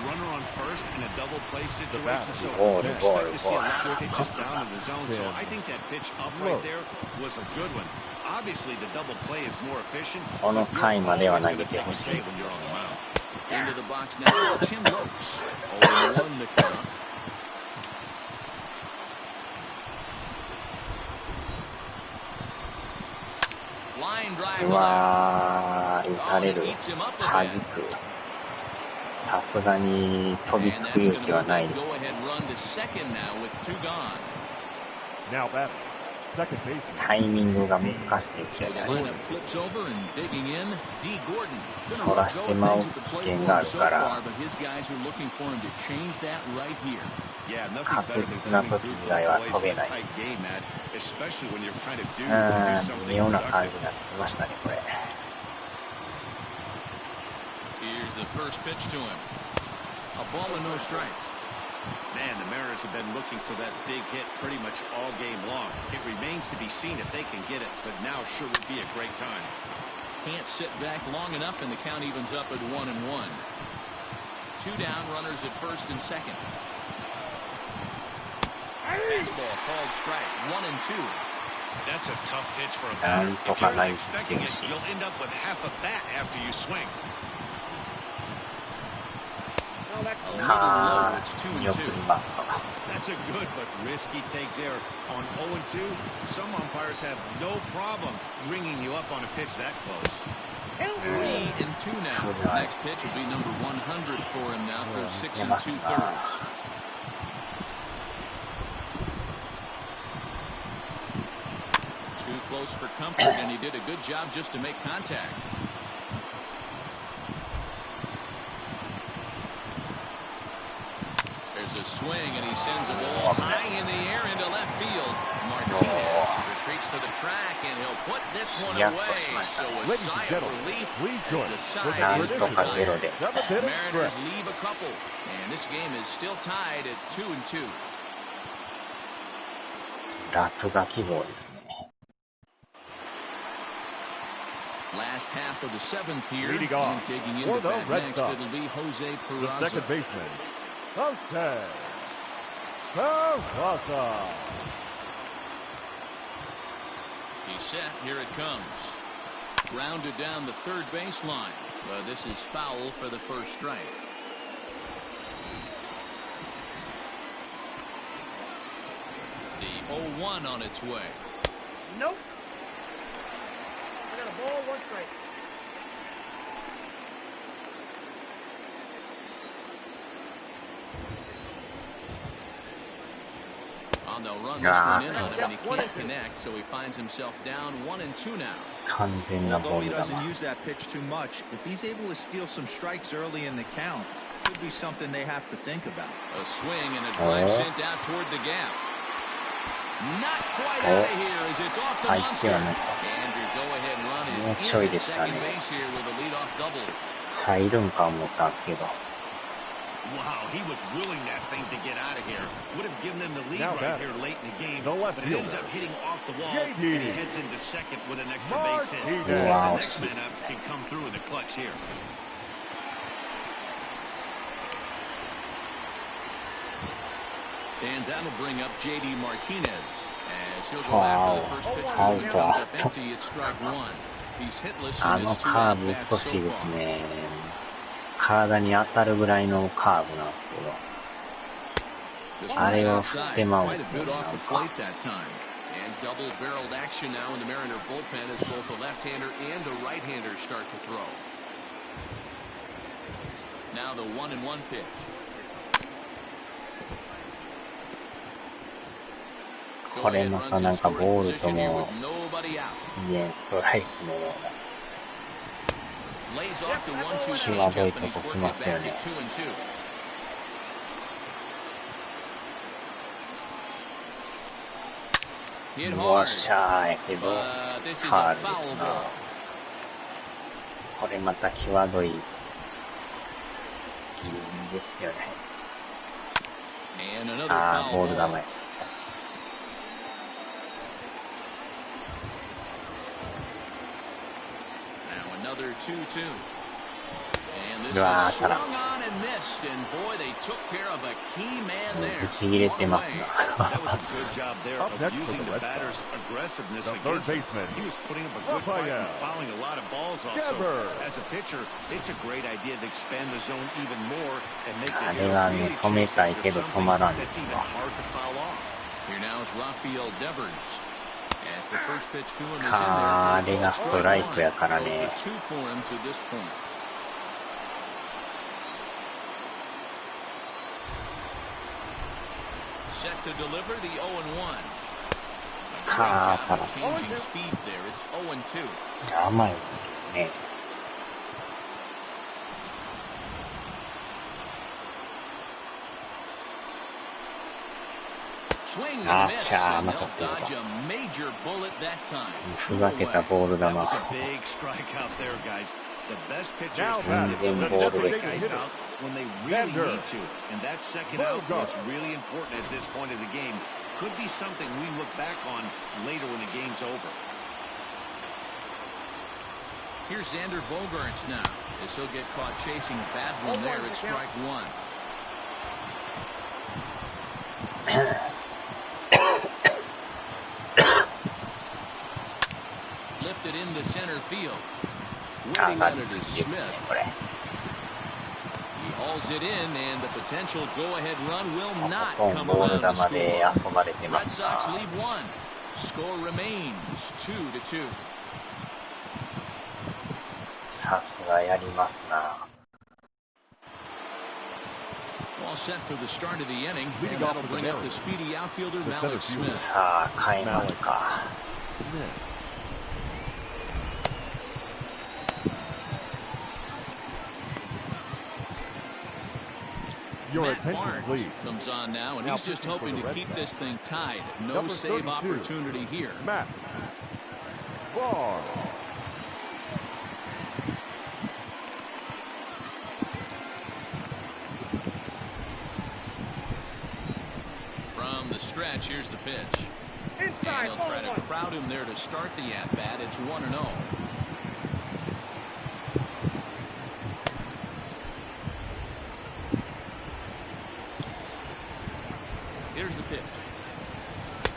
Runner on first in a double play situation, so you expect to see a lot of pitches down in the zone. So I think that pitch up right there was a good one. Obviously, the double play is more efficient. この回までは投げてほしい。 Into the box now, Tim Lopes. 0-1 the count. Line drive. うわー、打たれる。弾く。さすがに飛びつく勇気はない。 Now batting, second baseman. タイミングが難しいですよね。そらしてまう危険があるから、確実な時以外は飛べない。微妙な感じになってきましたね、これ。Here's the first pitch to him. A ball and no strikes. Man, the Mariners have been looking for that big hit pretty much all game long. It remains to be seen if they can get it, but now sure would be a great time. Can't sit back long enough, and the count evens up at 1-1. 2 down, runners at first and second. Baseball called strike, 1-2. That's a tough pitch for a batter. If you're not expecting it, you'll end up with half a bat after you swing. It's 2-2. That's a good but risky take there. On 0-2, some umpires have no problem ringing you up on a pitch that close. 3-2 now. Next pitch will be number 100 for him now through 6 2/3. Too close for comfort, and he did a good job just to make contact. There's a swing, and he sends a ball high in the air into left field. Martinez retreats to the track, and he'll put this one away. So a sigh of relief as the side is retired. Mariners leave a couple, and this game is still tied at 2-2. 落書き棒ですね。Last half of the seventh here. Leading off digging for into the that Red next, Sox, it'll be Jose the Peraza. second baseman, Jose Peraza. He's set. Here it comes. Grounded down the third baseline. But this is foul for the first strike. The 0-1 on its way. Nope. I got a ball, one strike. On the run, this one in on him, and he can't connect, so he finds himself down 1-2 now. Although he doesn't use that pitch too much, if he's able to steal some strikes early in the count, could be something they have to think about. A swing and a drive sent out toward the gap. Not quite out of here as it's off the monster. And your go-ahead run is in at second base here with a leadoff double. 入るんか思ったけど。 Wow, he was willing that thing to get out of here. Would have given them the lead Now right here late in the game, the left but it ends fielder, up hitting off the wall, JD. and he heads into second with an extra base hit. Martinez. We'll see if Wow. the next man up can come through in the clutch here. And that'll bring up J.D. Martinez as he'll go after the first pitch to him. He comes up empty. It's strike one. He's hitless in his two at-bats so far. 体に当たるぐらいのカーブなんですけど、あれを振ってまうんですよ、なんか。And double-barreled action now in the Mariner bullpen as both a left-hander and a right-hander start to throw. Now the 1-1 pitch. これまたなんかボールとも、いえ、ストライクのような。 Lays off the 1-2 際どい changeup と and he's こ来 working ま it すよ back ね。 to 2-2. Hit わっ hard. しゃーやけど、 This is ファ a ールです foul な。 ball. これまた際どいギリギリですよね。 And another あー、ボ foul ール球 ball. や。 Now another 2-2. And this Ah, is swung on and missed. And boy, they took care of a key man there. ぶち切れてます That was な。 a good job there Up of next for using the the Red batter's Sox, aggressiveness the third against him. baseman, He was putting up a good fight and Rafael fouling a lot of balls off. So as a pitcher, it's a great idea to expand the zone even more and make the あれはね、止めたいけど止まらんです that's わ。 even hard to foul off. Here now is Rafael Devers. As the first pitch to him is in あ there れがストライクやからね。 for 2 for him to this point. Set to deliver the 0-1. A great job of changing speeds there. It's 0-2. 甘いですね。 Swing and Ah, miss, cha, and they'll nakapira. dodge a major bullet that time. ふざけたボール球。 That was a big strikeout there, guys. The best pitchers Now have back, the ability to the strike designated guys hitter, out when they really Xander need to. And that second out Bogart. was really important at this point of the game. Could be something we look back on later when the game's over. Here's Xander Bogaerts now, as he'll get caught chasing a bad one there at strike one. Lifted into center field. Waiting on it is Smith. He hauls it in, and the potential go-ahead run will not come around to score. Red Sox leave one. Score remains 2-2. さすがやりますな。 All set for the start of the inning, and that'll bring up the speedy outfielder Malik Smith. さあ、変えますか。 Your Matt attention, Barnes please. comes on now, and Now he's just pitching for hoping the to Red keep Sox. this thing tied. No Number save 32, opportunity here. Matt Barnes. From the stretch, here's the pitch. And Inside, he'll try to 1-1. crowd him there to start the at-bat. It's 1-0. Here's the pitch.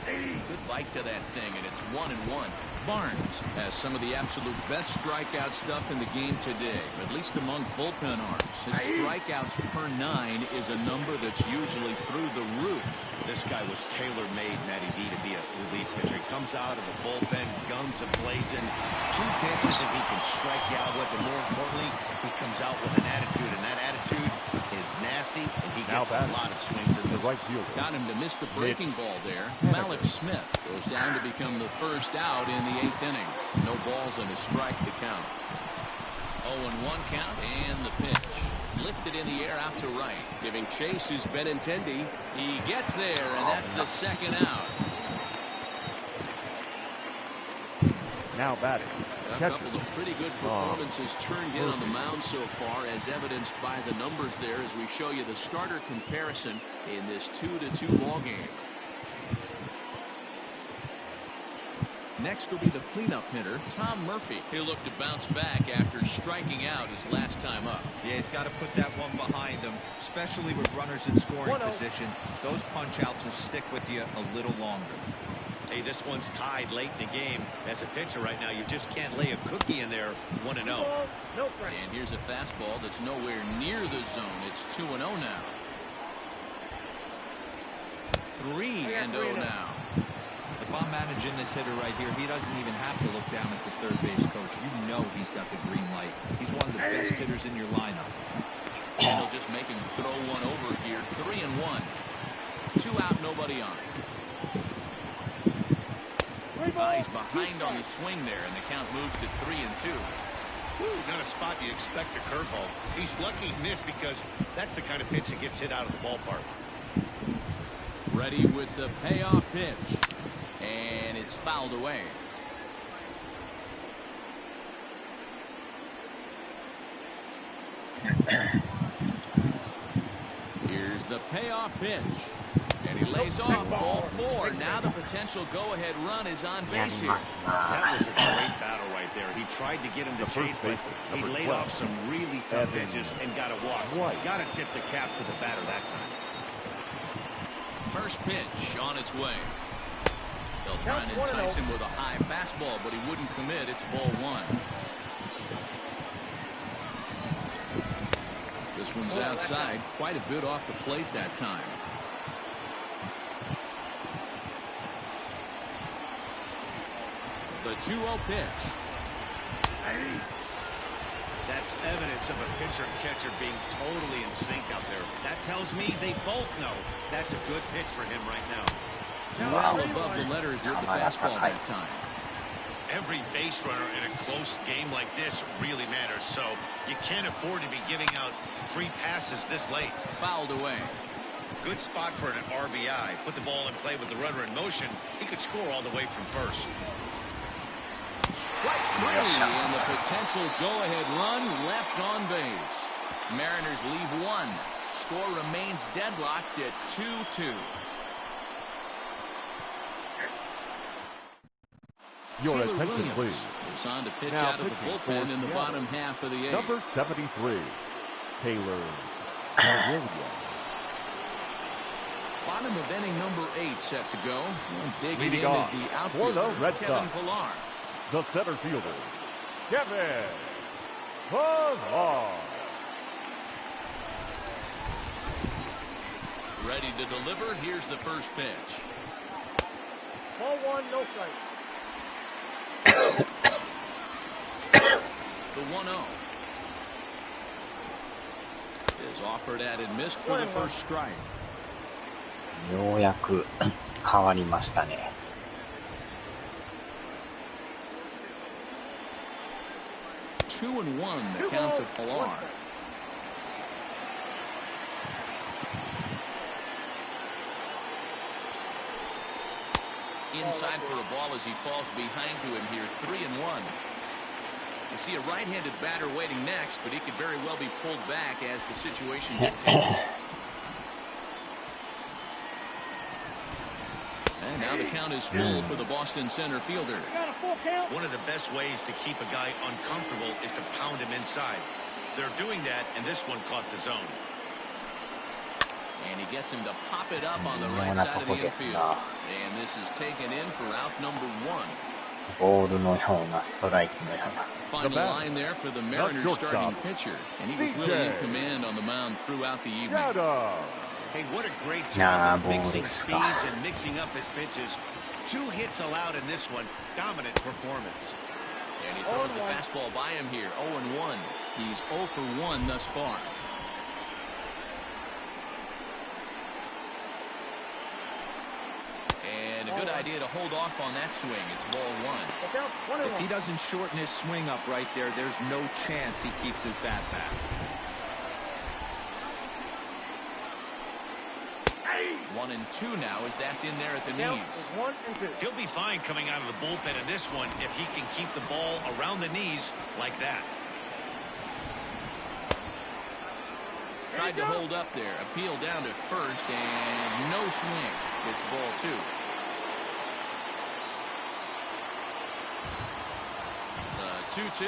Good bite to that thing, and it's 1-1. Barnes has some of the absolute best strikeout stuff in the game today, at least among bullpen arms. His strikeouts per 9 is a number that's usually through the roof. This guy was tailor-made, Matty V, to be a relief pitcher. He comes out of the bullpen, guns a-blazing, 2 pitches that he can strike you out with, and more importantly, he comes out with an attitude, and that attitude is nasty, and he gets a lot of swings in this. Got him to miss the breaking ball there. Malik Smith goes down to become the first out in the 8th inning. No balls and a strike to count. 0-1 count, and the pitch. Lifted in the air out to right. Giving chase is Benintendi. He gets there, and that's the second out. Now batting. A couple of pretty good performances turned in on the mound so far, as evidenced by the numbers there as we show you the starter comparison in this 2-2 ball game. Next will be the cleanup hitter, Tom Murphy. He'll look to bounce back after striking out his last time up. Yeah, he's got to put that one behind him, especially with runners in scoring position. Those punch-outs will stick with you a little longer. Hey, this one's tied late in the game. As a pitcher right now, you just can't lay a cookie in there. 1-0. And here's a fastball that's nowhere near the zone. It's 2-0 now. 3-0 now. If I'm managing this hitter right here, he doesn't even have to look down at the third base coach. You know he's got the green light. He's one of the best hitters in your lineup. And he'll just make him throw one over here. 3-1. 2 out, nobody on. He's behind on the swing there, and the count moves to 3-2. Not a spot you expect a curveball. He's lucky he missed because that's the kind of pitch that gets hit out of the ballpark. Ready with the payoff pitch. And it's fouled away. Here's the payoff pitch. And he lays off ball 4. Now the potential go-ahead run is on base here. That was a great battle right there. He tried to get him to chase, but he laid off some really tough edges and got a walk. Got to tip the cap to the batter that time. First pitch on its way. They'll try and entice him with a high fastball, but he wouldn't commit. It's ball 1. This one's outside, quite a bit off the plate that time. The 2-0 pitch. That's evidence of a pitcher-catcher being totally in sync out there. That tells me they both know that's a good pitch for him right now. Well above the letters with the fastball that time. Every base runner in a close game like this really matters, so you can't afford to be giving out free passes this late. Fouled away. Good spot for an RBI. Put the ball in play with the runner in motion. He could score all the way from first. Strike 3, and the potential go-ahead run left on base. Mariners leave 1. Score remains deadlocked at 2-2. Your Taylor attention, Williams please. is on to pitch Now out of the bullpen in the bottom half of the 8th. Number 73, Taylor Williams. Bottom of inning number 8 set to go. And digging Leading in off is the for outfielder, the Red Kevin Sox, Pillar. the center fielder, Kevin Pillar. Ready to deliver. Here's the first pitch. Ball 1, no strike. The 1-0 is offered at and missed for the first strike. ようやく変わりましたね。2-1 the count to Pillar. Inside for a ball as he falls behind to him here. 3-1. You see a right-handed batter waiting next, but he could very well be pulled back as the situation dictates. And now the count is full for the Boston center fielder. One of the best ways to keep a guy uncomfortable is to pound him inside. They're doing that, and this one caught the zone. And he gets him to pop it up on the right side of the infield. And this is taken in for out number 1. ボールのようなストライクのような。 Final line there for the Mariners starting pitcher, and he was really in command on the mound throughout the evening. Hey, what a great job of mixing speeds and mixing up his pitches. 2 hits allowed in this one. Dominant performance. And he throws the fastball by him here. 0-1. He's 0 for 1 thus far. And a good idea to hold off on that swing. It's ball 1. If he doesn't shorten his swing up right there, there's no chance he keeps his bat back. 1-2 now as that's in there at the knees. He'll be fine coming out of the bullpen in this one if he can keep the ball around the knees like that. Tried to hold up there. Appeal down to first and no swing. It's ball 2. The 2-2.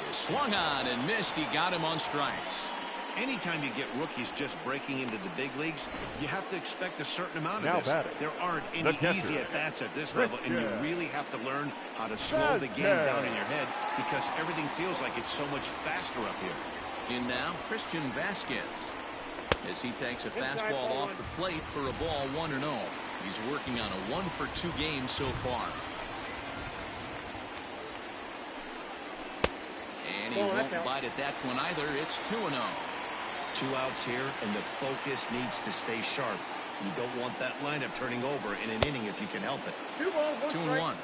He swung on and missed. He got him on strikes. Anytime you get rookies just breaking into the big leagues, you have to expect a certain amount of this. There aren't any easy at-bats at this level, and you really have to learn how to slow the game down in your head because everything feels like it's so much faster up here. In now, Christian Vasquez, as he takes a fastball off the plate for a ball 1-0. He's working on a 1 for 2 game so far. And he won't bite at that one either. It's 2-0. 2 outs here, and the focus needs to stay sharp. You don't want that lineup turning over in an inning if you can help it. 2-1.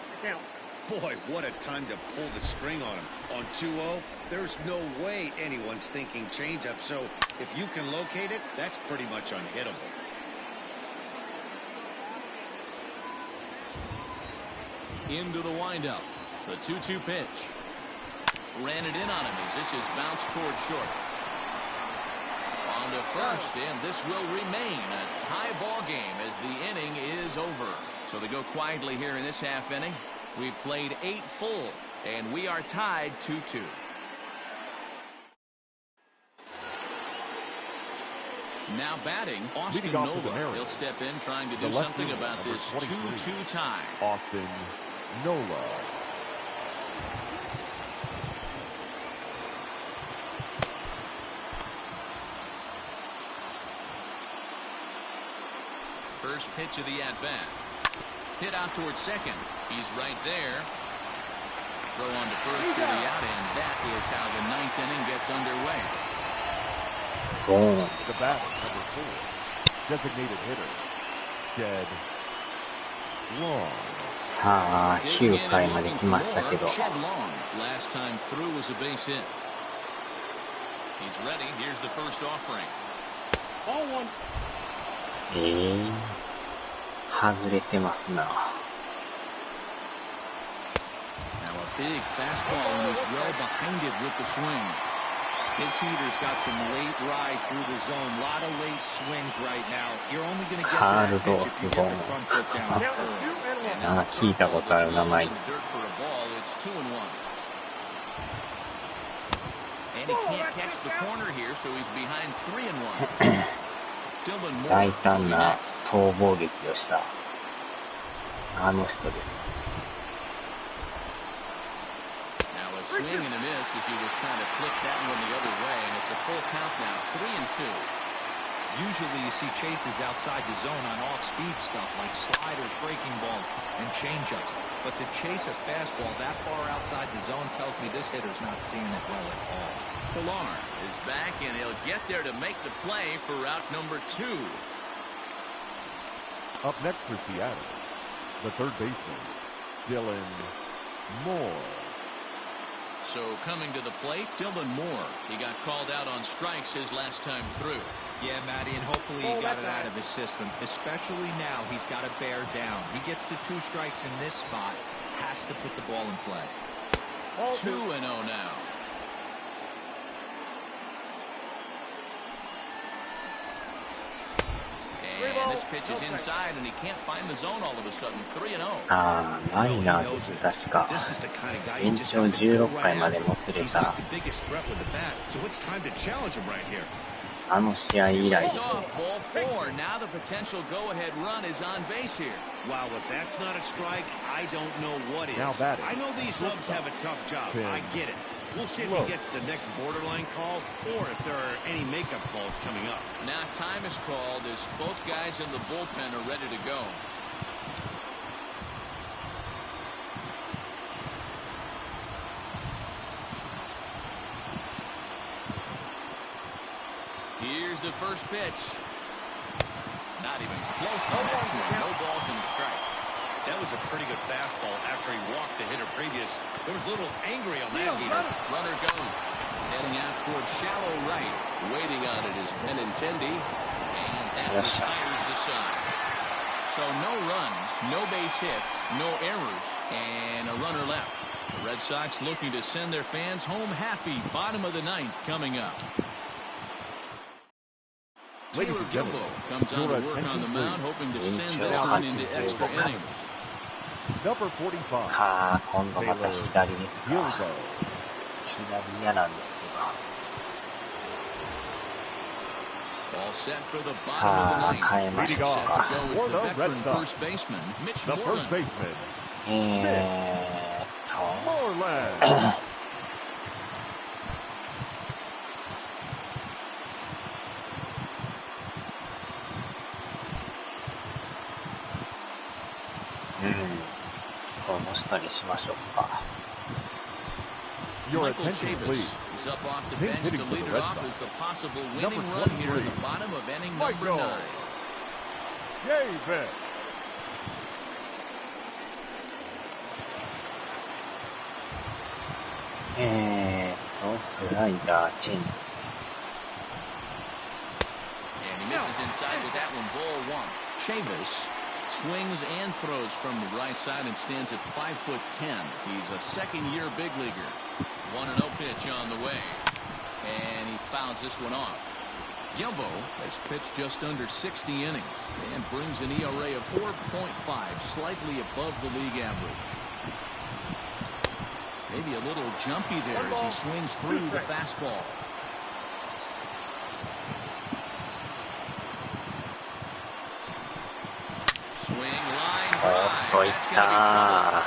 Boy, what a time to pull the string on him. On 2-0, there's no way anyone's thinking changeup, so if you can locate it, that's pretty much unhittable. Into the windup. The 2-2 pitch. Ran it in on him as this is bounced toward short. On to first, and this will remain a tie ball game as the inning is over. So they go quietly here in this half inning. We've played 8 full, and we are tied 2-2. Now batting, Austin Nola. He'll step in trying to do something about this 2-2 tie. Austin Nola. First pitch of the at-bat. Hit out towards second. He's right there. Throw on to first for the out, and that is how the 9th inning gets underway. The bat, number 4. Designated hitter. Jed Long. さあ、9回まで来ましたけど。Shed Long. Last time through was a base hit. He's ready. Here's the first offering. Ball 1. 外れてますな。 Now a big fastball and he's well behind it with the swing. His heater's got some late ride through the zone. A lot of late swings right now. You're only going to get to that pitch if you get the front foot down. なんか聞いたことある名前。And he can't catch the corner here, so he's behind 3-1. 大胆な逃亡劇をしたあの人です。Now a swing and a miss as he was trying to flip that one the other way, and it's a full count now, 3-2. Usually you see chases outside the zone on off-speed stuff like sliders, breaking balls, and changeups. But to chase a fastball that far outside the zone tells me this hitter's not seeing it well at all. Pilar is back, and he'll get there to make the play for route number 2. Up next for Seattle, the third baseman, Dylan Moore. So coming to the plate, Dylan Moore. He got called out on strikes his last time through. Yeah, Matty, and hopefully he got it out of his system. Especially now, he's got to bear down. He gets the 2 strikes in this spot, has to put the ball in play. 2-0 now. And this pitch is inside, and he can't find the zone all of a sudden. 3-0. ああ、マリナーズ確か延長16回までもつれた。あの試合以来ですね。Now the potential go-ahead run is on base here. Wow, if that's not a strike, I don't know what is. Now batting. I know these subs have a tough job. I get it. We'll see if he gets the next borderline call or if there are any makeup calls coming up. Now time is called as both guys in the bullpen are ready to go. Here's the first pitch. Not even close on that swing. No balls in the strike. That was a pretty good fastball after he walked the hitter previous. There was a little angry on that heater. Runner goes. Heading out towards shallow right. Waiting on it is Benintendi. And that retires the side. So no runs, no base hits, no errors, and a runner left. The Red Sox looking to send their fans home happy. Bottom of the ninth coming up. Taylor Gilbo comes on to work on the mound, hoping to send this one into extra innings. Number 45. はあ、今度また左ですか。左嫌なんですけど。 All set for the bottom of the ninth. 変えましょう Set か。 to go is the veteran first baseman, Mitch The first Moreland. baseman. Moreland. こう押したりしましょうか。 Your Michael attention, Chavis please. is up off the Pink bench hitting to for lead the it Red off Sox. as the possible Number winning run here in 23. the bottom of inning Michael number 9. Davis. スライダー、チェンジ。 And he misses inside with that one, ball 1. Chavis swings and throws from the right side and stands at 5'10". He's a second-year big leaguer. 1-0 pitch on the way. And he fouls this one off. Gilbo has pitched just under 60 innings and brings an ERA of 4.5, slightly above the league average. Maybe a little jumpy there as he swings through the fastball. Swing line drive. That's going to be trouble.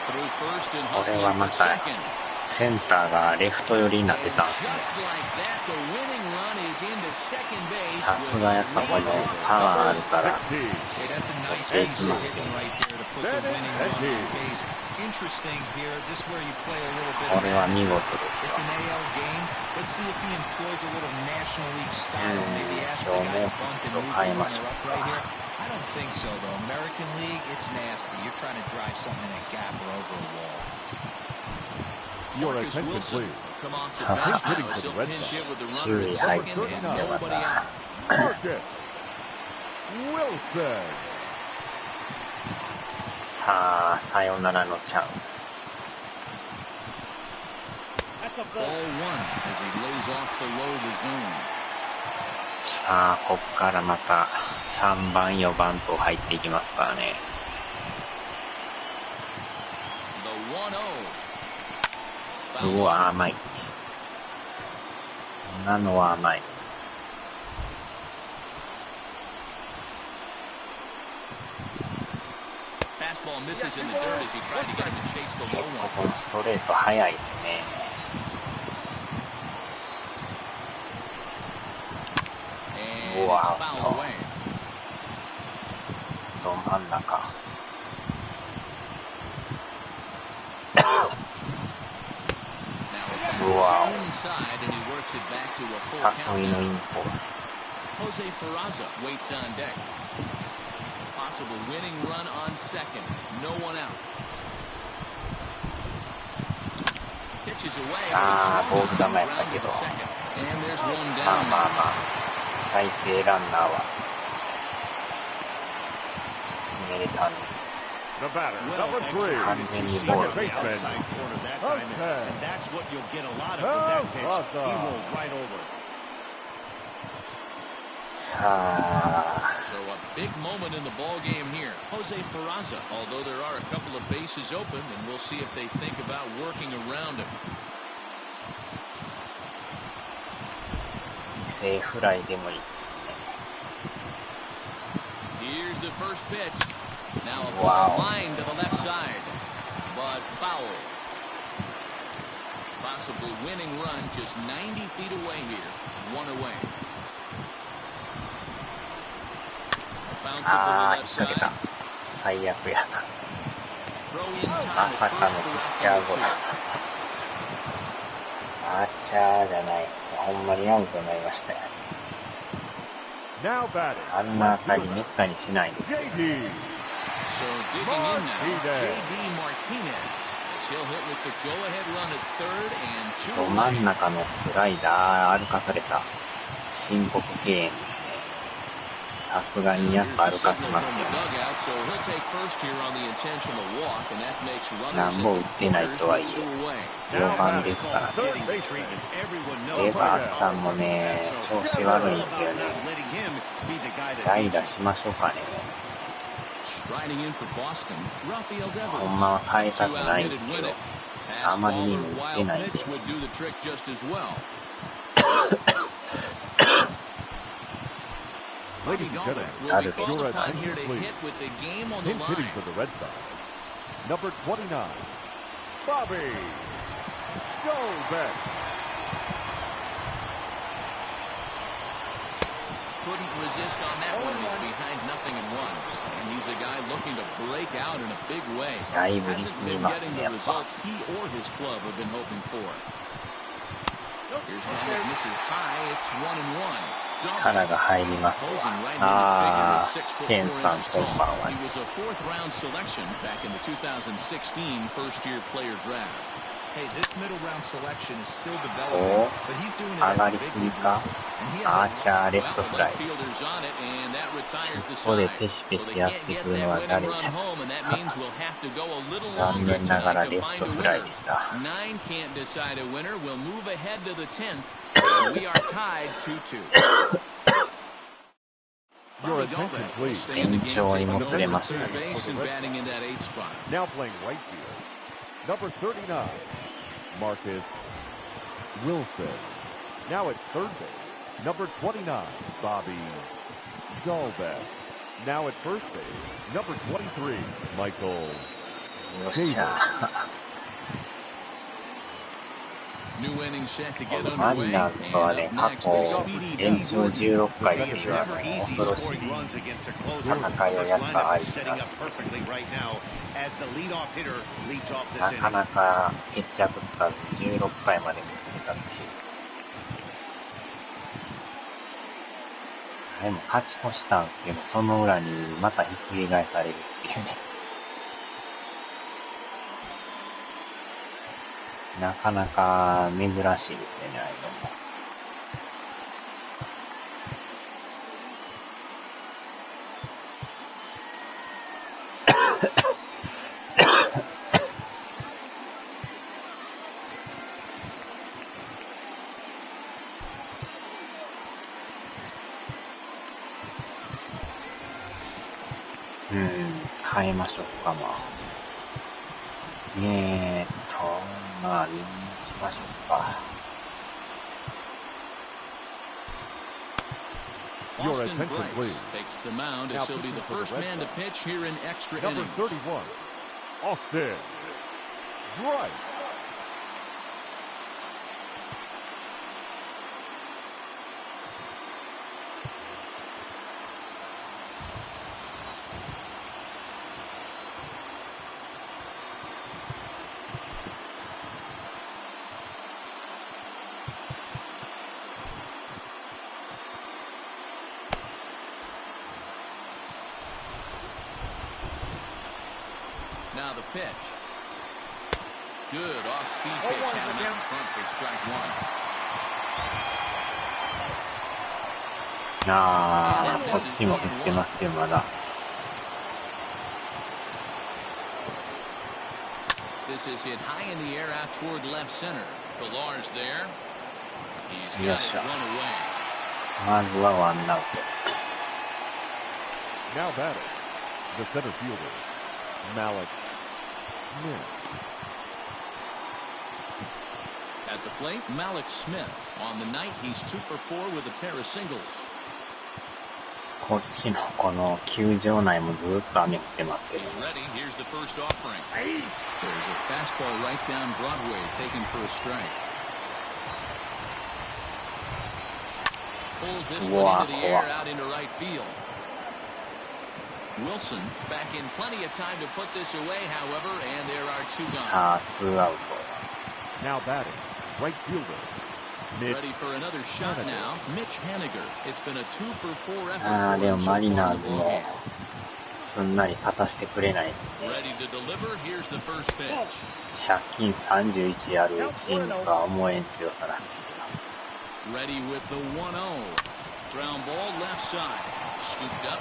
Through first and これ hustling はま for た second. センターがレフト寄りになってたんですね。 Just like that, the winning run is into second base さすがやっぱこのパワーあるから Hey, that's a nice piece of hitting right there to put the winning run on base. Interesting here. This is where you play a little bit こ of れは見事 It's です an よ。 AL game. Let's see if he employs a little National League style. Maybe ask the guy to bunt and move the runner up right here. I don't think so, though. American League, it's nasty. You're trying to drive something in a gap or over a wall. Your Marcus attention, Wilson please. will come off the bench Hitting now for as the he'll Red pinch Sox. hit with the runner at 注意入っ second てるん and でま nobody た out. Marcus Wilson. さあ、さよならのチャンス。 That's a Ball ball. 1 as he lays off below the zone. さあ、こっからまた3番、4番と入っていきますからね。 The 1-0. うわ、甘い。今のは甘い。 Fastball misses in the dirt as he tried to get him to chase the low こ one. こストレート速いですね。 And it's fouled away. ど真ん中。 Now Wow. inside and he works it back to a full 得意のイ count. ンコース。 Jose Peraza waits on deck. Possible winning run on second. No one out. Pitches away. あー、ボール球やった Ground け to ど。 the second. And there's one まあ down. まあまあ。最低ランナーは。決めれたんで。 The batter, Well number 3. executed to see Second the baseman. outside corner that time, Okay. and that's what you'll get a lot of with that pitch. He rolled right over it. さあ。 So a big moment in the ball game here. Jose Peraza, although there are a couple of bases open, and we'll see if they think about working around him. 犠牲フライでもいい。Here's the first pitch. Now a ball line to the left side, but foul. Possible winning run just 90 feet away here. One away. Bounce it to the left side. 最悪やな。 Throw in ま time. さかのピッチャーゴロ。アーチャーじゃない。ほんまにアウトになりましたよ。あんな当たりめったにしないですよ。So digging in now, JD Martinez. He'll hit with the go-ahead run at third and 2. ど真ん中のスライダー歩かされた申告敬遠ですね。さすがにやっぱ歩かしますよね。なんぼ打ってないとはいえ、4番ですからね。レバーさんもね、調子悪いんですよね。代打しましょうかね。ほんまは変えたくないんですけど、あまりにも打ってないんで。Ladies and gentlemen, your attention please. Pin hitting for the Red Sox. Number 29, Bobby Goldbeck. Couldn't resist on that one. He's behind 0-1. And he's a guy looking to break out in a big way. Hasn't been getting the results he or his club have been hoping for. Here's one that misses high. It's 1-1. 力が入りますわ。ケンさんこんばんは。 He was a fourth-round selection back in the 2016 first-year player draft. Hey, this middle-round selection is still developing, but he's doing it at a big level. アーチャーレフトフライ。ここでペシペシやってくるのは誰でしょう。残念ながらレフトフライでした。9 can't decide a winner. We'll move ahead to the 10th. We are tied 2-2. Your attention please. 延長にもつれましたね。 Now playing right field. Number 39, Marcus Wilson. Now at third base, number 29, Bobby Goldbeck. Now at first base, number 23, Michael Davis. New inning set to get マ underway. リナーズとはね、過去延長16回という恐ろしい戦いをやった相手がなかなか決着つかず16回まで見つけたっていう。でも勝ち越したんですけど、その裏にまたひっくり返されるっていうね。なかなか珍しいですよね、ああいうのも。変えましょうか、まあ。まあ、見にしましょうか。Austin Bryce takes the mound as he'll be the first man to pitch here in extra innings. Number 31, Austin Bryce. Now the pitch. Good off-speed pitch. Had him out in front for strike one. こっちも振ってますよ、まだ。This is hit high in the air out toward left center. Pilar's there. He's got it run away. まずはワンアウト。Now batting, the center fielder, Malik Smith. At the plate, Malik Smith. On the night, he's 2 for 4 with a pair of singles. こっちのこの球場内もずっと雨降ってますけど。 He's ready. Here's the first offering. There's a fastball right down Broadway, taken for a strike. Pulls this one into the air out into right field. Wilson back in plenty of time to put this away, however, and there are 2 gone. 2アウト。 Now batting, right fielder. Ready for another shot now, Mitch Haniger. It's been a 2 for 4 effort for him でも so マリ far ナー in ズ the も ballgame. すんなり勝たしてくれないですね。 Ready to deliver. Here's the first pitch. 借金31あるチームとは思えん強さなんですけど。 Ready with the 1-0. Ground ball left side. Scooped up.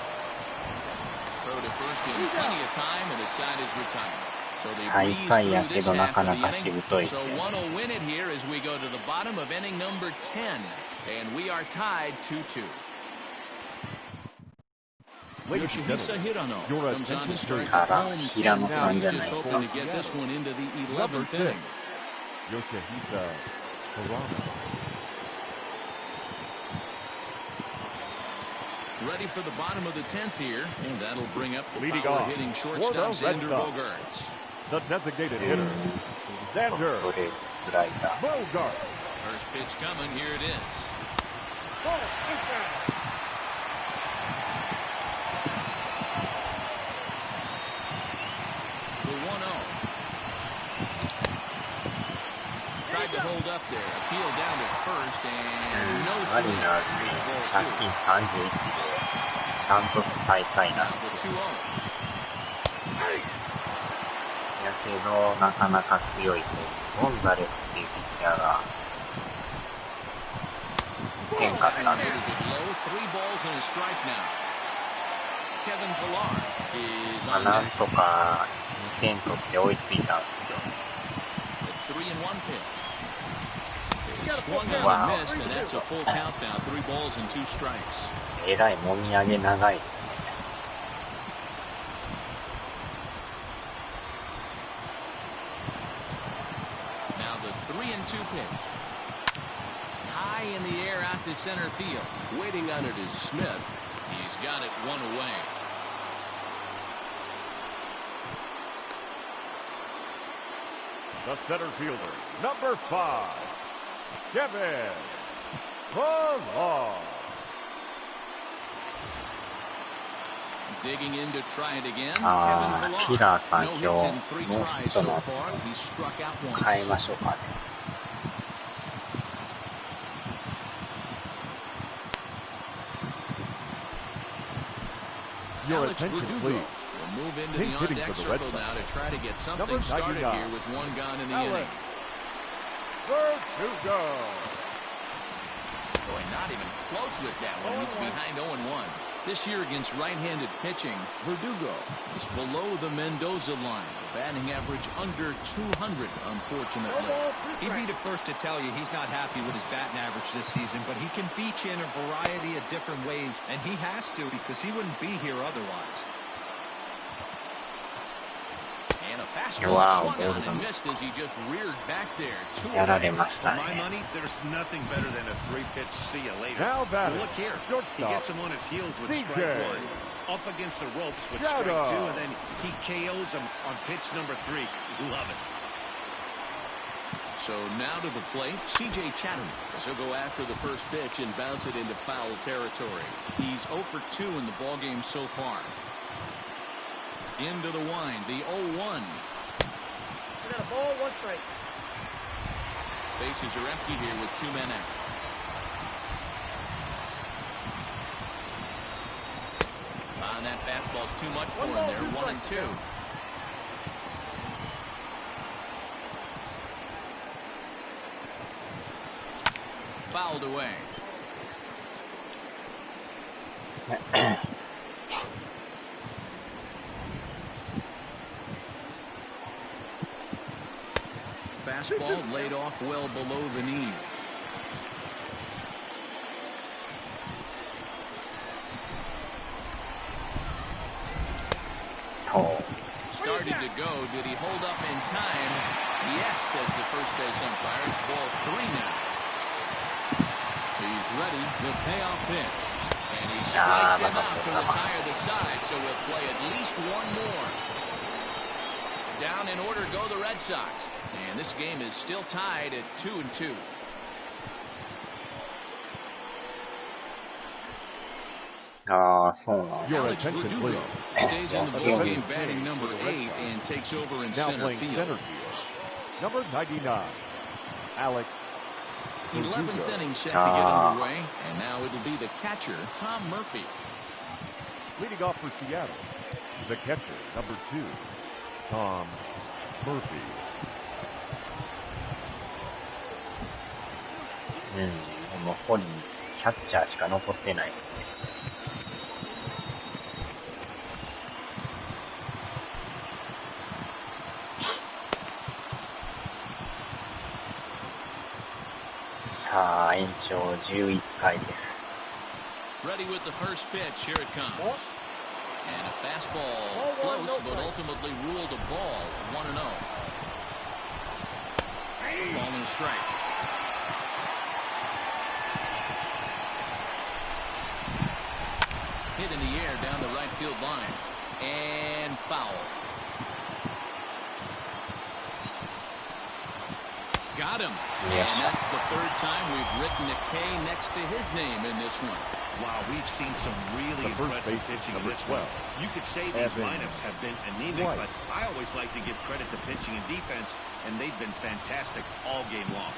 Throw to first in plenty of time, and his side is retired. So they breeze through this half of the inning. So one will win it here as we go to the bottom of inning number 10. And we are tied 2-2. Yoshihisa Hirano comes on to start the home 10. Now he's just hoping to get this one into the 11th inning. Yoshihisa Hirano. Ready for the bottom of the 10th here, and that'll bring up the leading power off hitting shortstop Xander Sox. Bogaerts. The designated hitter, Xander Bogaerts. First pitch coming, here it is. The 1-0. Tried to hold up there, appeal down to first, and no マリ swing. ナーズ It's で ball 借 2. 金31でダントツ最下位な Now んで the す 2-0. やけどなかなか強いというゴンザレスっていうピッチャーが変化ったんで Low, 3 balls and a strike now. Kevin Pillar is まあ on なん deck. とか2点取って追いついたんですよ。 The 3-1 pitch. They swung on and missed, and that's a full count now. 3 balls and 2 strikes. えらいもみあげ長いですね。 Now the 3-2 pitch. High in the air out to center field. Waiting on it is Smith. He's got it 1 away. The center fielder, number 5, Kevin Pillar. Digging in to try it again. ああ、ピラーさん No 今 hits 日 in 3ノー tries ヒット so の far. He struck out 変え once. ましょうかね。Your Alex attention, Verdugo please. will move into Pink the hitting on-deck for the circle Red now to try to get something Number started 99. here with 1 gone in the Alex inning. Verdugo. Boy, not even close with that one. He's behind 0-1. This year against right-handed pitching, Verdugo is below the Mendoza line. Batting average under 200, unfortunately. He'd be the first to tell you he's not happy with his batting average this season, but he can beat you in a variety of different ways, and he has to because he wouldn't be here otherwise. And a fastball swung on and missed as he just reared back there. 2 やら away. れました For my ね。 money, there's nothing better than a 3-pitch see you later. Now Well, batting, look here. He shortstop, gets him on his heels with DJ. strike 1, up against the ropes with Yada. strike 2, and then he KOs him on pitch number 3. Love it. So now to the plate, C.J. Chatham. He'll go after the first pitch and bounce it into foul territory. He's 0 for 2 in the ballgame so far. Into the wind, the 0-1. We got a ball, 1 strike. Bases are empty here with 2 men out. And that fastball's too much for him there. 1-2. Fouled away. Fastball laid off well below the knees. Oh. Started to go. Did he hold up in time? Yes, says the first base umpire. It's ball 3 now. He's ready. The payoff pitch. And he strikes him out to retire the side, so we'll play at least one more. Down in order go the Red Sox. And this game is still tied at 2-2. Alex Verdugo stays in the ballgame, batting number 8, and takes over in center field. Number 99, Alex. 11th inning set to get underway, and now it'll be the catcher, Tom Murphy. Leading off for Seattle, the catcher, number 2, Tom Murphy. もうここにキャッチャーしか残ってないですね。さあ、延長11回です。Ready with the first pitch. Here it comes. And a fastball close, but ultimately ruled a ball. 1-0. Ball and a strike. Hit in the air down the right field line. And foul. Got him. Yes. And that's the third time we've written a K next to his name in this one. Wow, we've seen some really impressive pitching in this one. You could say these lineups have been anemic, but I always like to give credit to pitching and defense, and they've been fantastic all game long.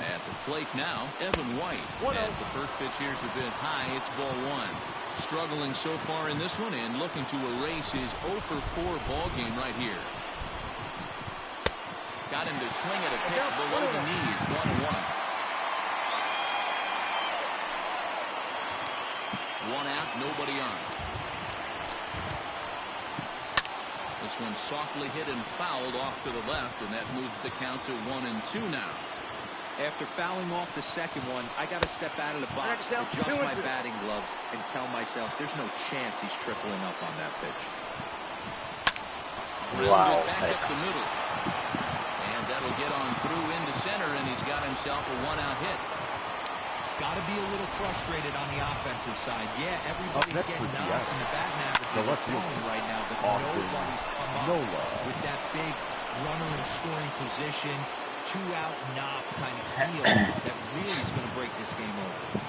At the plate now, Evan White. As the first pitch here's a bit high, it's ball 1. Struggling so far in this one and looking to erase his 0-for-4 ball game right here. Got him to swing at a pitch below the knees. 1-1. 1 out, nobody on. This one softly hit and fouled off to the left, and that moves the count to 1-2 now. After fouling off the second one, I got to step out of the box, adjust my batting gloves, and tell myself there's no chance he's tripling up on that pitch. Wow. Back up the middle. And that'll get on through into center, and he's got himself a 1-out hit. Got to be a little frustrated on the offensive side. Yeah, everybody's getting knocks, and the batting averages are falling right now, but nobody's come up with that big runner in scoring position. 2-out knock kind of feel that really is going to break this game over.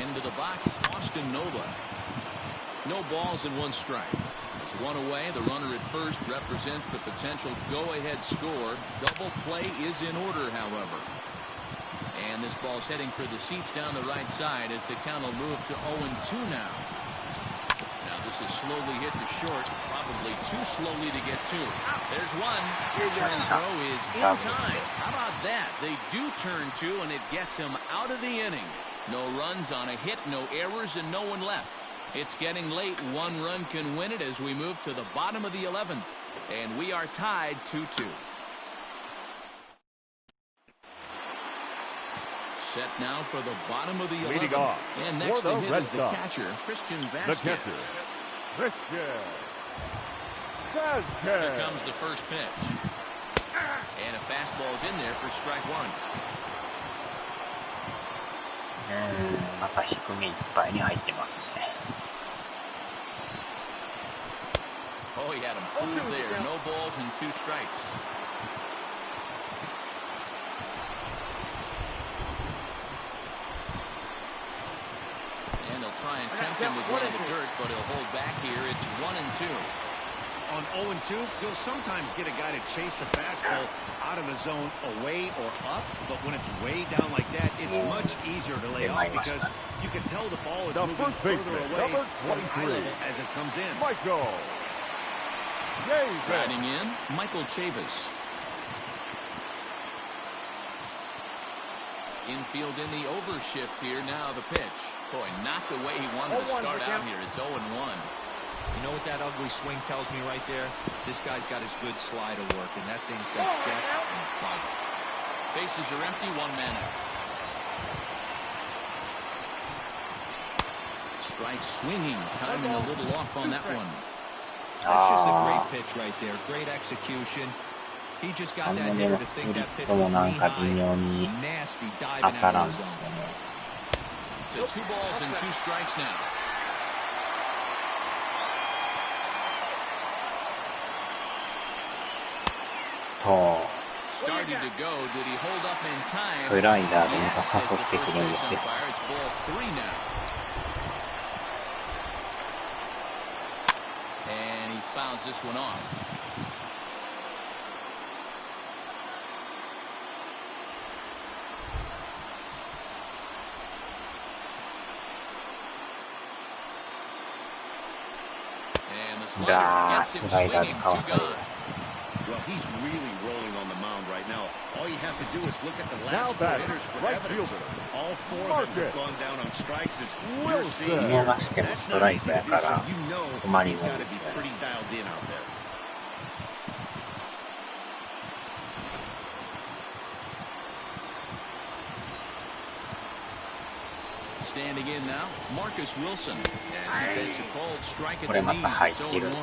Into the box, Austin Nova. No balls and 1 strike. There's 1 away. The runner at first represents the potential go-ahead score. Double play is in order, however. And this ball's heading for the seats down the right side as the count will move to 0-2 now. Now this is slowly hit to short, probably too slowly to get to. There's 1. Turn throw is in time. How about that? They do turn 2, and it gets him out of the inning. No runs on a hit, no errors, and no one left. It's getting late. 1 run can win it as we move to the bottom of the 11th. And we are tied 2-2. Set now for the bottom of the 11th. And next to hit is the catcher, Christian Vasquez. Here comes the first pitch. And a fastball's in there for strike 1. また低めいっぱいに入ってますね。Oh, he had him fooled there. No balls and 2 strikes. And he'll try and tempt him with 1 in the dirt, but he'll hold back here. It's 1-2. On 0-2, you'll sometimes get a guy to chase a fastball out of the zone away or up, but when it's way down like that, it's much easier to lay off because you can tell the ball is moving further away from high level as it comes in. Riding in, Michael Chavis. Infield in the overshift here. Now the pitch. Boy, not the way he wanted to start out here. It's 0-1. You know what that ugly swing tells me right there? This guy's got his good slider work, and that thing's got depth and fight. Bases are empty, 1 man out. Strike swinging, timing a little off on that one. That's just a great pitch right there. Great execution. He just got that hitter to think that pitch was knee high. Nasty diving out of the zone. To 2 balls and 2 strikes now. Started to go. Did he hold up in time? スライダーでま Yes, た as 誘 the ってく first るんで base すよ。 umpire. It's ball 3 now. And he fouls this one off. And the slider gets him swinging, 2 gone. Well, he's really rolling on the mound right now. All you have to do is look at the last 4 batter, hitters for right evidence. fielder. All 4 of them have gone down on strikes as you're seeing. 見逃しても That's スト not ライ easy ク to や do, か so ら you know 困り he's もん got で to す be よね。 pretty dialed in out there. Standing in now, Marcus Wilson. As he takes a cold strike at こ the れま knees, た入っ it's てる 0-1.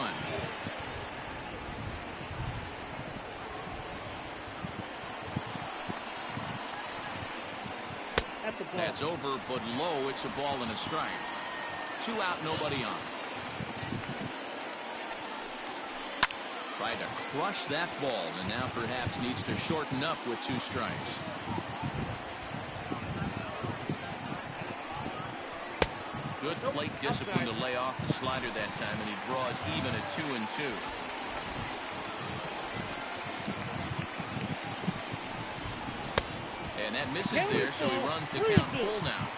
That's over, but low. It's a ball and a strike. 2 out, nobody on. Tried to crush that ball, and now perhaps needs to shorten up with 2 strikes. Good plate discipline to lay off the slider that time, and he draws even at 2-2. And that misses there, so he runs the count full now.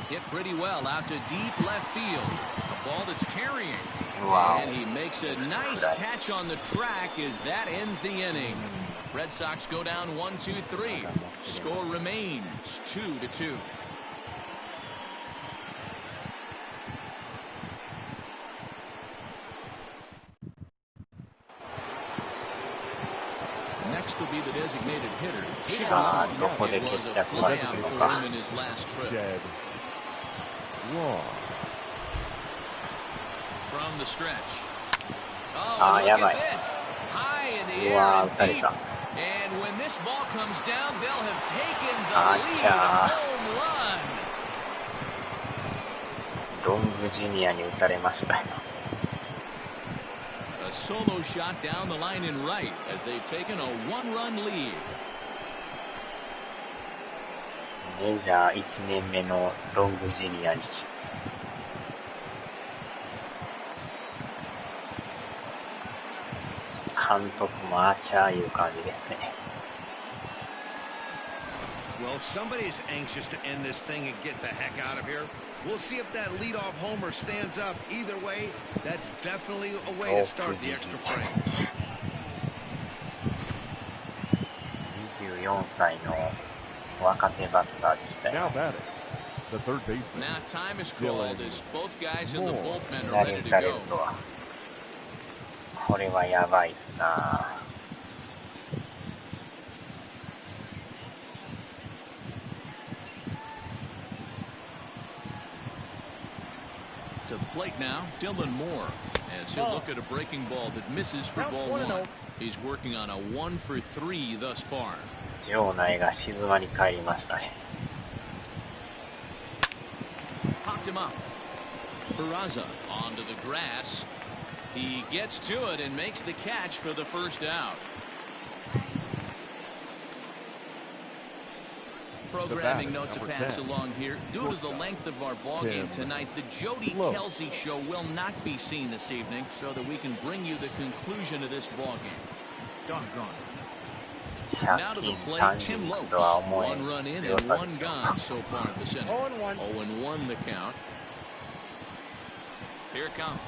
Hit pretty well out to deep left field. A ball that's carrying. Wow. And he makes a nice catch on the track as that ends the inning. Red Sox go down 1-2-3. Score remains 2-2. Next will be the designated hitter. It was a flyout for him in his last trip. Dead. Wrong. From the stretch. Oh, look at this. High in the air and deep. And when this ball comes down, they'll have taken the lead. A home run. ロングジュニアに打たれましたよ。A solo shot down the line in right as they've taken a 1-run lead. メジャー1年目のロングジュニアに。監督もアーチャーいう感じですね。Well, somebody is anxious to end this thing and get the heck out of here. We'll see if that leadoff homer stands up. Either way, that's definitely a way to start the extra frame. 24歳の若手バッターでしたよ。 Now batting, the third baseman. Now time is called as both guys in the bullpen 投 are げ ready ら to れる go. とは。これはやばいっすな。To the plate now, Dylan Moore, as he'll look at a breaking ball that misses for ball 1. He's working on a 1-for-3 thus far. 場内が静まり返りましたね。Popped him up. Peraza onto the grass. He gets to it and makes the catch for the first out. Programming note to pass along here. Due to the length of our ball game tonight, the Jody Kelsey show will not be seen this evening, so that we can bring you the conclusion of this ball game. Doggone. Now to the plate, Tim Lopes. 1 run in and 1 gone so far this inning. 0-1 the count. Here it comes.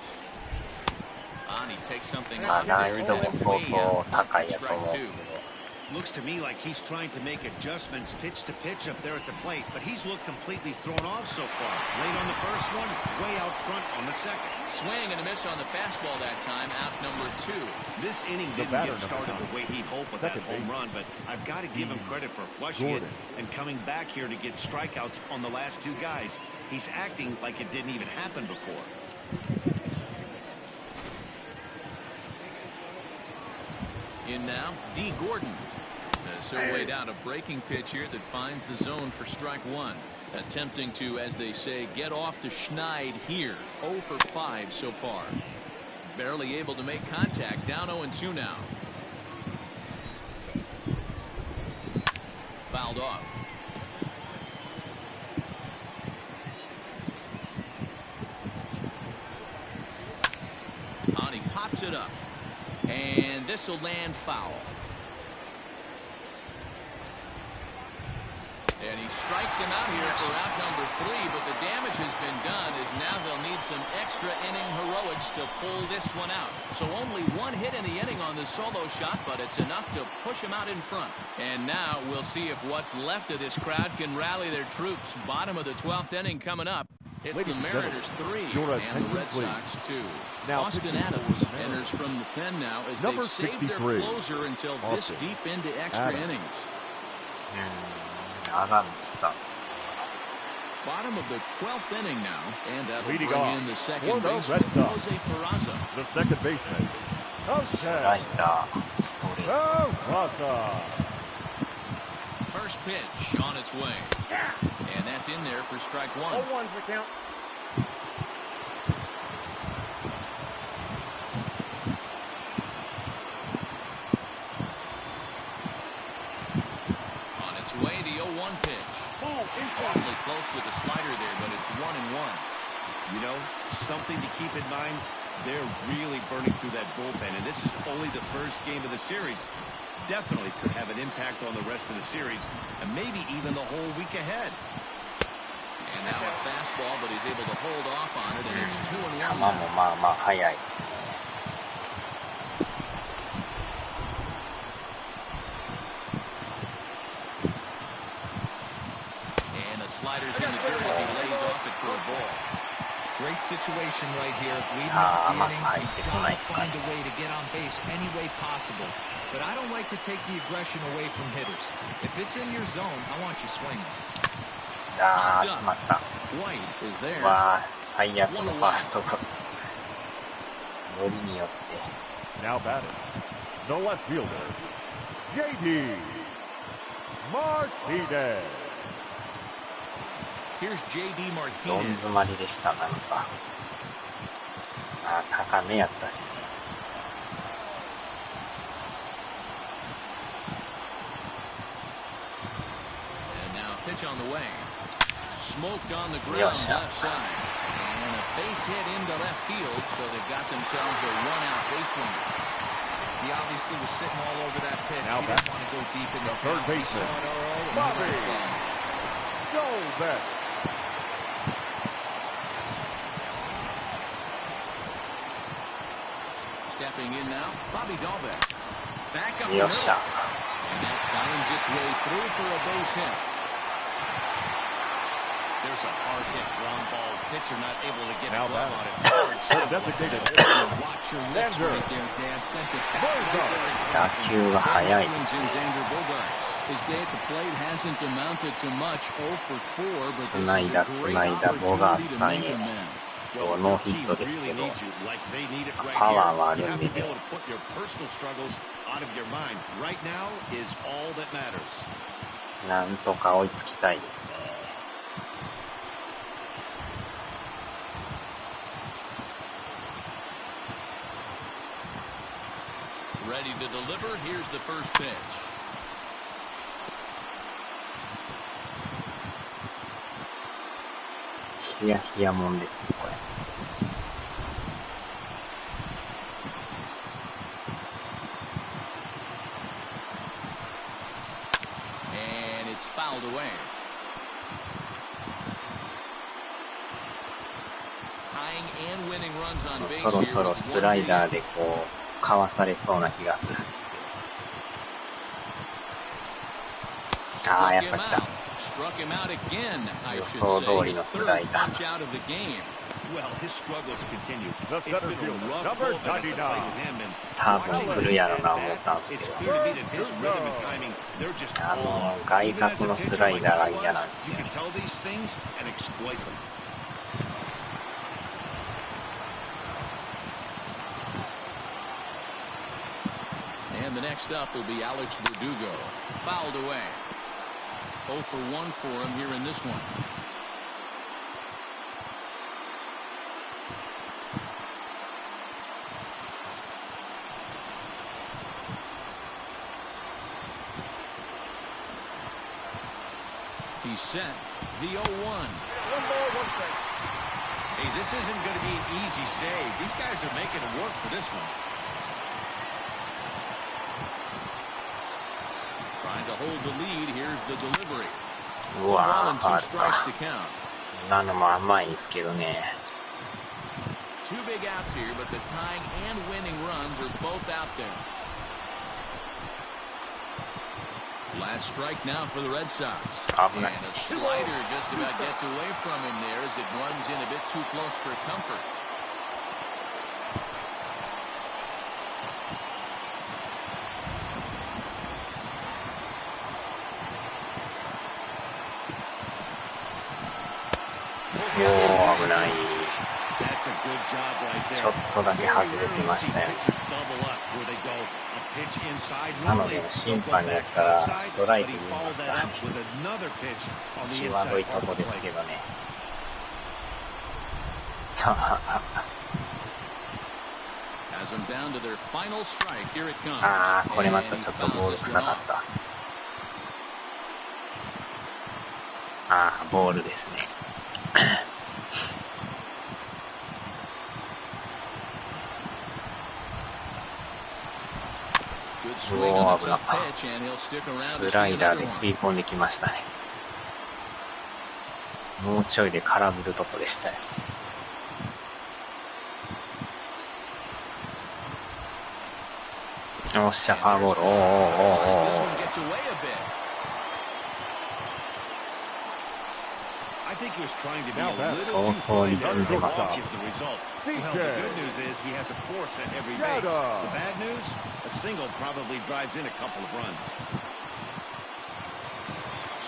And he takes something out there and got it way out. Strike 2. Looks to me like he's trying to make adjustments pitch to pitch up there at the plate, but he's looked completely thrown off so far. Late on the first one, way out front on the second. Swing and a miss on the fastball that time, out number 2. This inning didn't get started the way he'd hoped with that home run, but I've got to give him credit for flushing it and coming back here to get strikeouts on the last 2 guys. He's acting like it didn't even happen before. In now, D. Gordon. So weighed out a breaking pitch here that finds the zone for strike 1. Attempting to, as they say, get off the schneid here. 0 for 5 so far. Barely able to make contact. Down 0-2 now. Fouled off. He pops it up. And this will land foul. And he strikes him out here for out number 3, but the damage has been done as now they'll need some extra inning heroics to pull this one out. So only 1 hit in the inning on the solo shot, but it's enough to push him out in front. And now we'll see if what's left of this crowd can rally their troops. Bottom of the 12th inning coming up. It's the Mariners 3 and the Red Sox 2. Austin Adams enters from the pen now as they've saved their closer until this deep into extra innings. Bottom of the 12th inning now, and that'll bring in the second baseman, Jose Peraza. The second baseman, First pitch on its way, and that's in there for strike 1. 0-1 for count. On its way, the 0-1 pitch. Awfully close with the slider there, but it's 1-1. You know, something to keep in mind, they're really burning through that bullpen, and this is only the first game of the series. Definitely could have an impact on the rest of the series, and maybe even the whole week ahead. And now a fastball, but he's able to hold off on it, and it's 2-1. Sliders in the dirt as he lays off it for a ball. Great situation right here. Leading off the inning, you've got to find a way to get on base any way possible. But I don't like to take the aggression away from hitters. If it's in your zone, I want you swinging. White is there. Now batting, the left fielder, J.D. Martinez. Here's J.D. どん Martinez. 詰まりでした、なんか。高めやったしね。And now pitch on the way. Smoked on the ground left side. And a base hit into left field, so they've got themselves a one-out base runner. He obviously was sitting all over that pitch. Now he didn't want to go deep in the third baseman, Bobby. Go back. Stepping in now, Bobby Dahlbeck. Back up the middle. And that finds its way through for a base hit. There's a hard hit ground ball. Pitcher not able to get now a glove on it. Designated watch your lips right there, Dan. Sent it back. 打球が速い。 His day at the plate hasn't amounted to much. 0 for 4, but this is つないだ a つ great ないだボガ opportunity ー to さん make へ a man. 今日ノーヒットですけどパワーはあるんでね なんとか追いつきたいですね Ready to deliver. Here's the first pitch. ヒヤヒヤもんですねこれ And it's fouled away. Tying and winning runs on base そろ here そろ with スライ one ダー lead. でこうかわされそうな気がするんですけどああやっぱ来た Struck him out again, I should 予想 say. 通り His のス third ライダー punch out of the game. Well, his struggles continue. The It's center been a fielder, rough number go of it at the plate 99. with him, and 多 watching 分 him 来るやろ step な思った back, んです it's けど、 clear to me that his rhythm and timing, they're just all on. 外 Even as 角 a のス pitcher ラ like イダーが he 嫌 was, なんです you よ can tell these things and exploit them. And the next up will be Alex Verdugo. Fouled away. 0 for 1 for him here in this one. He's set. The 0-1. 1 ball, 1 strike. Hey, this isn't going to be an easy save. These guys are making it work for this one. Trying to hold the lead. Here's the delivery. う Ball わ and ー、 2 strikes to count. 今のも甘いですけどね。Two big outs here, but the tying and winning runs are both out there. Last strike now for the Red Sox. And a slider just about gets away from him there as it runs in a bit too close for comfort. Oh, 危ない。 That's a good job right there. ちょっとだけ外れてましたよ。 Double up where they go. A pitch inside. なので審判にやったらストライクになったらね。 with another pitch on the 際どい inside と part こ of the ですけ plate. どね。Has them down to their final strike. Here it comes. ああ、これまたちょっとボール臭かった。ああ、ボールですね。うおー、危なかった。スライダーで食い込んできましたね。もうちょいで空振るとこでしたよ。よっしゃ、ファーボール。おーおーおーおー。I think he was trying to be a little too fine there. The walk is the result. Well, the good news is he has a force at every base. The bad news, a single probably drives in a couple of runs.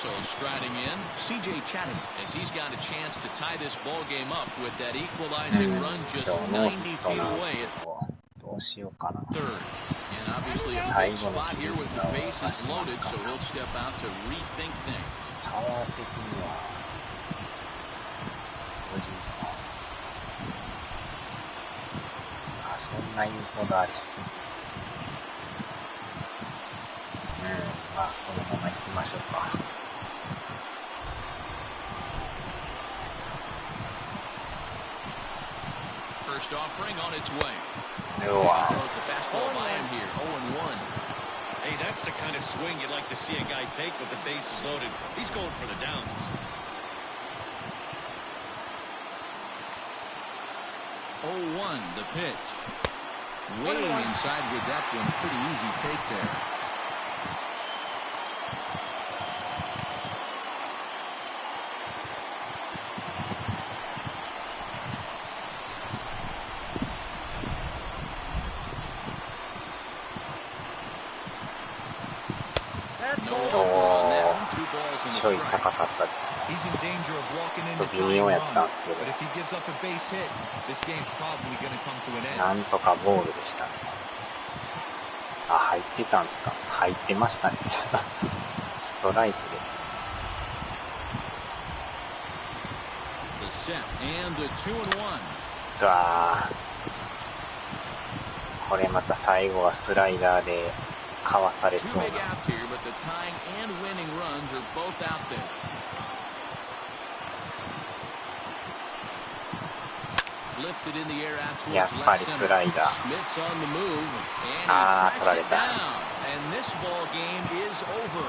So striding in, C.J. Chatting, as he's got a chance to tie this ball game up with that equalizing run just 90 feet away at どうしようかな。 third. And obviously a big spot here with the bases loaded, so he'll step out to rethink things. パワー的にはそんな言うほどあれ。まあこのまま行きましょうか。First offering on its way. Wow. Throws the fastball by him here. 0-1. Hey, that's the kind of swing you'd like to see a guy take with the bases loaded. He's going for the downs. 0-1, the pitch. Way inside with that one. Pretty easy take there. No offer on that one. 2 balls and a ちょい strike. 高かったです。 He's in danger of walking into 微妙 tying やったん run. ですけ But if he gives up a base hit, this game's probably going to come to an ど、 end. なんとかボールでしたね。あ、入ってたんですか。入ってましたね。ストライクです。The set and the 2-1. うわー、これまた最後はスライダーでかわされそう Two な。 big outs here, but the tying and winning runs are both out there. Lifted in the air out やっ towards ぱ left りス center. ライダー。 Smith's on the move, and he あー、取 tracks られ it た。 down. And this ball game is over.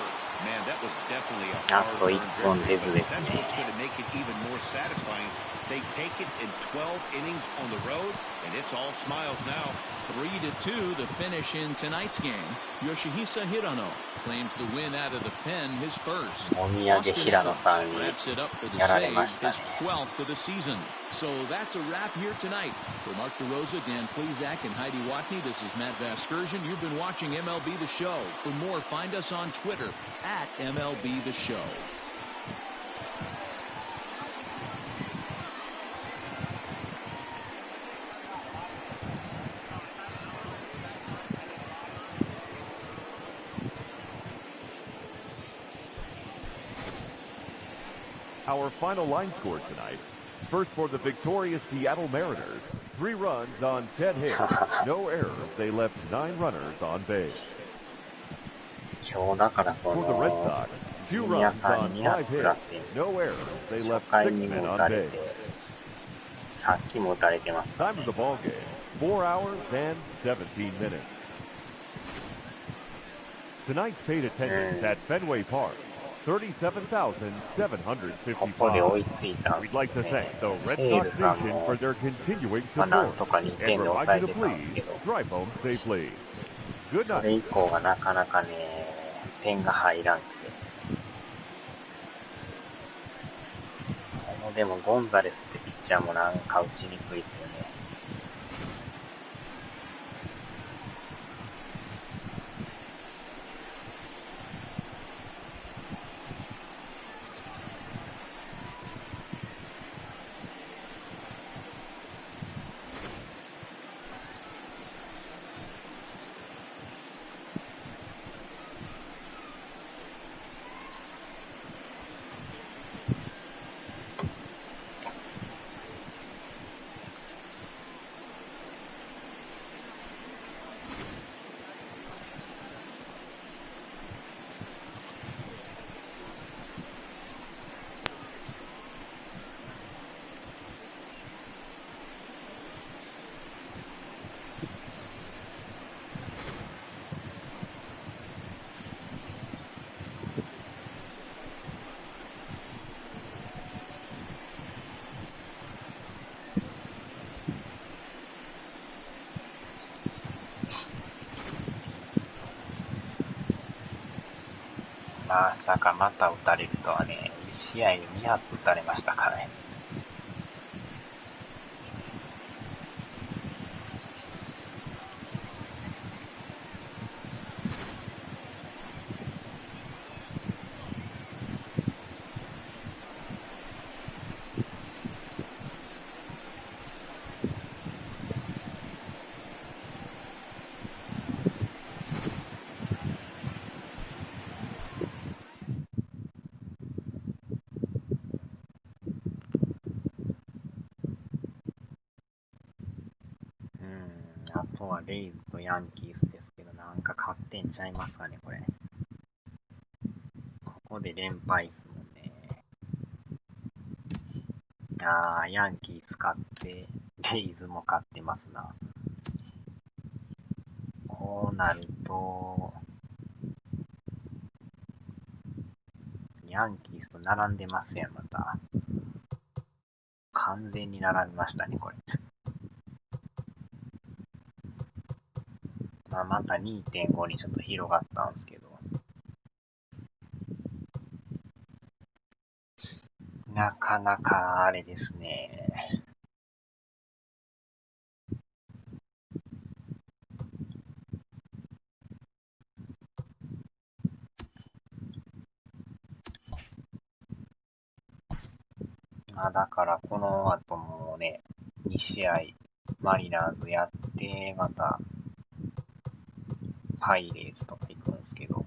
Man, that was definitely a あと hard-earned 1本 victory, 出ず but です that's ね。 what's going to make it even more satisfying. They take it in 12 innings on the road, And it's all smiles now. 3-2 the finish in tonight's game. Yoshihisa Hirano claims the win out of the pen, his first. Austin Adams wraps it up for the save, his 12th of the season. So that's a wrap here tonight. For Mark DeRosa, Dan Plezak, and Heidi Watney, this is Matt Vasgersian. You've been watching MLB The Show. For more, find us on Twitter at MLB The Show. Our final line score tonight. First for the victorious Seattle Mariners, 3 runs on 10 hits, no errors. They left 9 runners on base. For the Red Sox, 2 runs on 5 hits, no errors. They left 6 men on base. Time of the ball game, 4 hours and 17 minutes. Tonight's paid attendance at Fenway Park, 37,755. We'd like to thank the Red Sox Nation for their continuing support and remind you to please drive home safely. Good night. それ以降がなかなかね、点が入らんくて。でもゴンザレスってピッチャーもなんか打ちにくいですよね。まさかまた打たれるとはね、1試合に2発打たれましたからね。あとはレイズとヤンキースですけど、なんか勝ってんちゃいますかね、これ。ここで連敗ですもんね。ヤンキース勝って、レイズも勝ってますな。こうなると、ヤンキースと並んでますやん、また。完全に並びましたね、これ。また 2.5 にちょっと広がったんですけど、なかなかあれですね。だからこの後もね、2試合マリナーズやって、またパイレーツとか行くんですけど、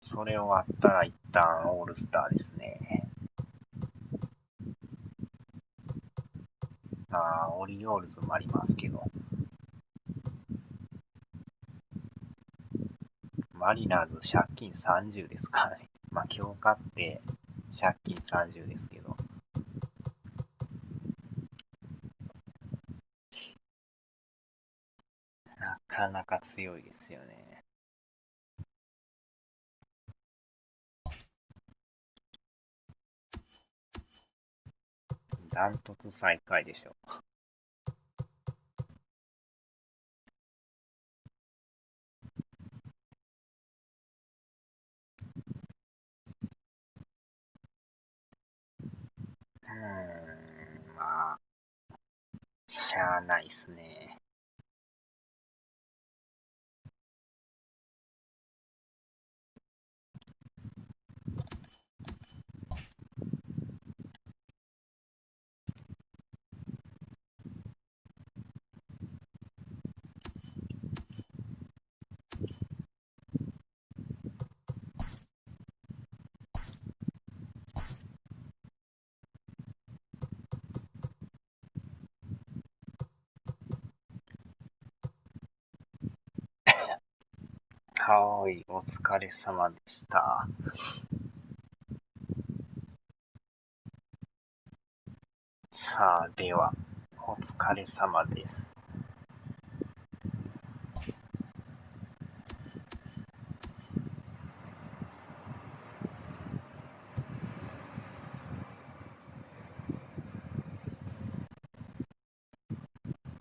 それ終わったら一旦オールスターですね。オリオールズもありますけど、マリナーズ借金30ですからね。今日勝って借金30ですけど、なかなか強いですよね。ダントツ最下位でしょ。まあ、しゃあないっすね。はい、お疲れ様でした。さあ、では、お疲れ様です。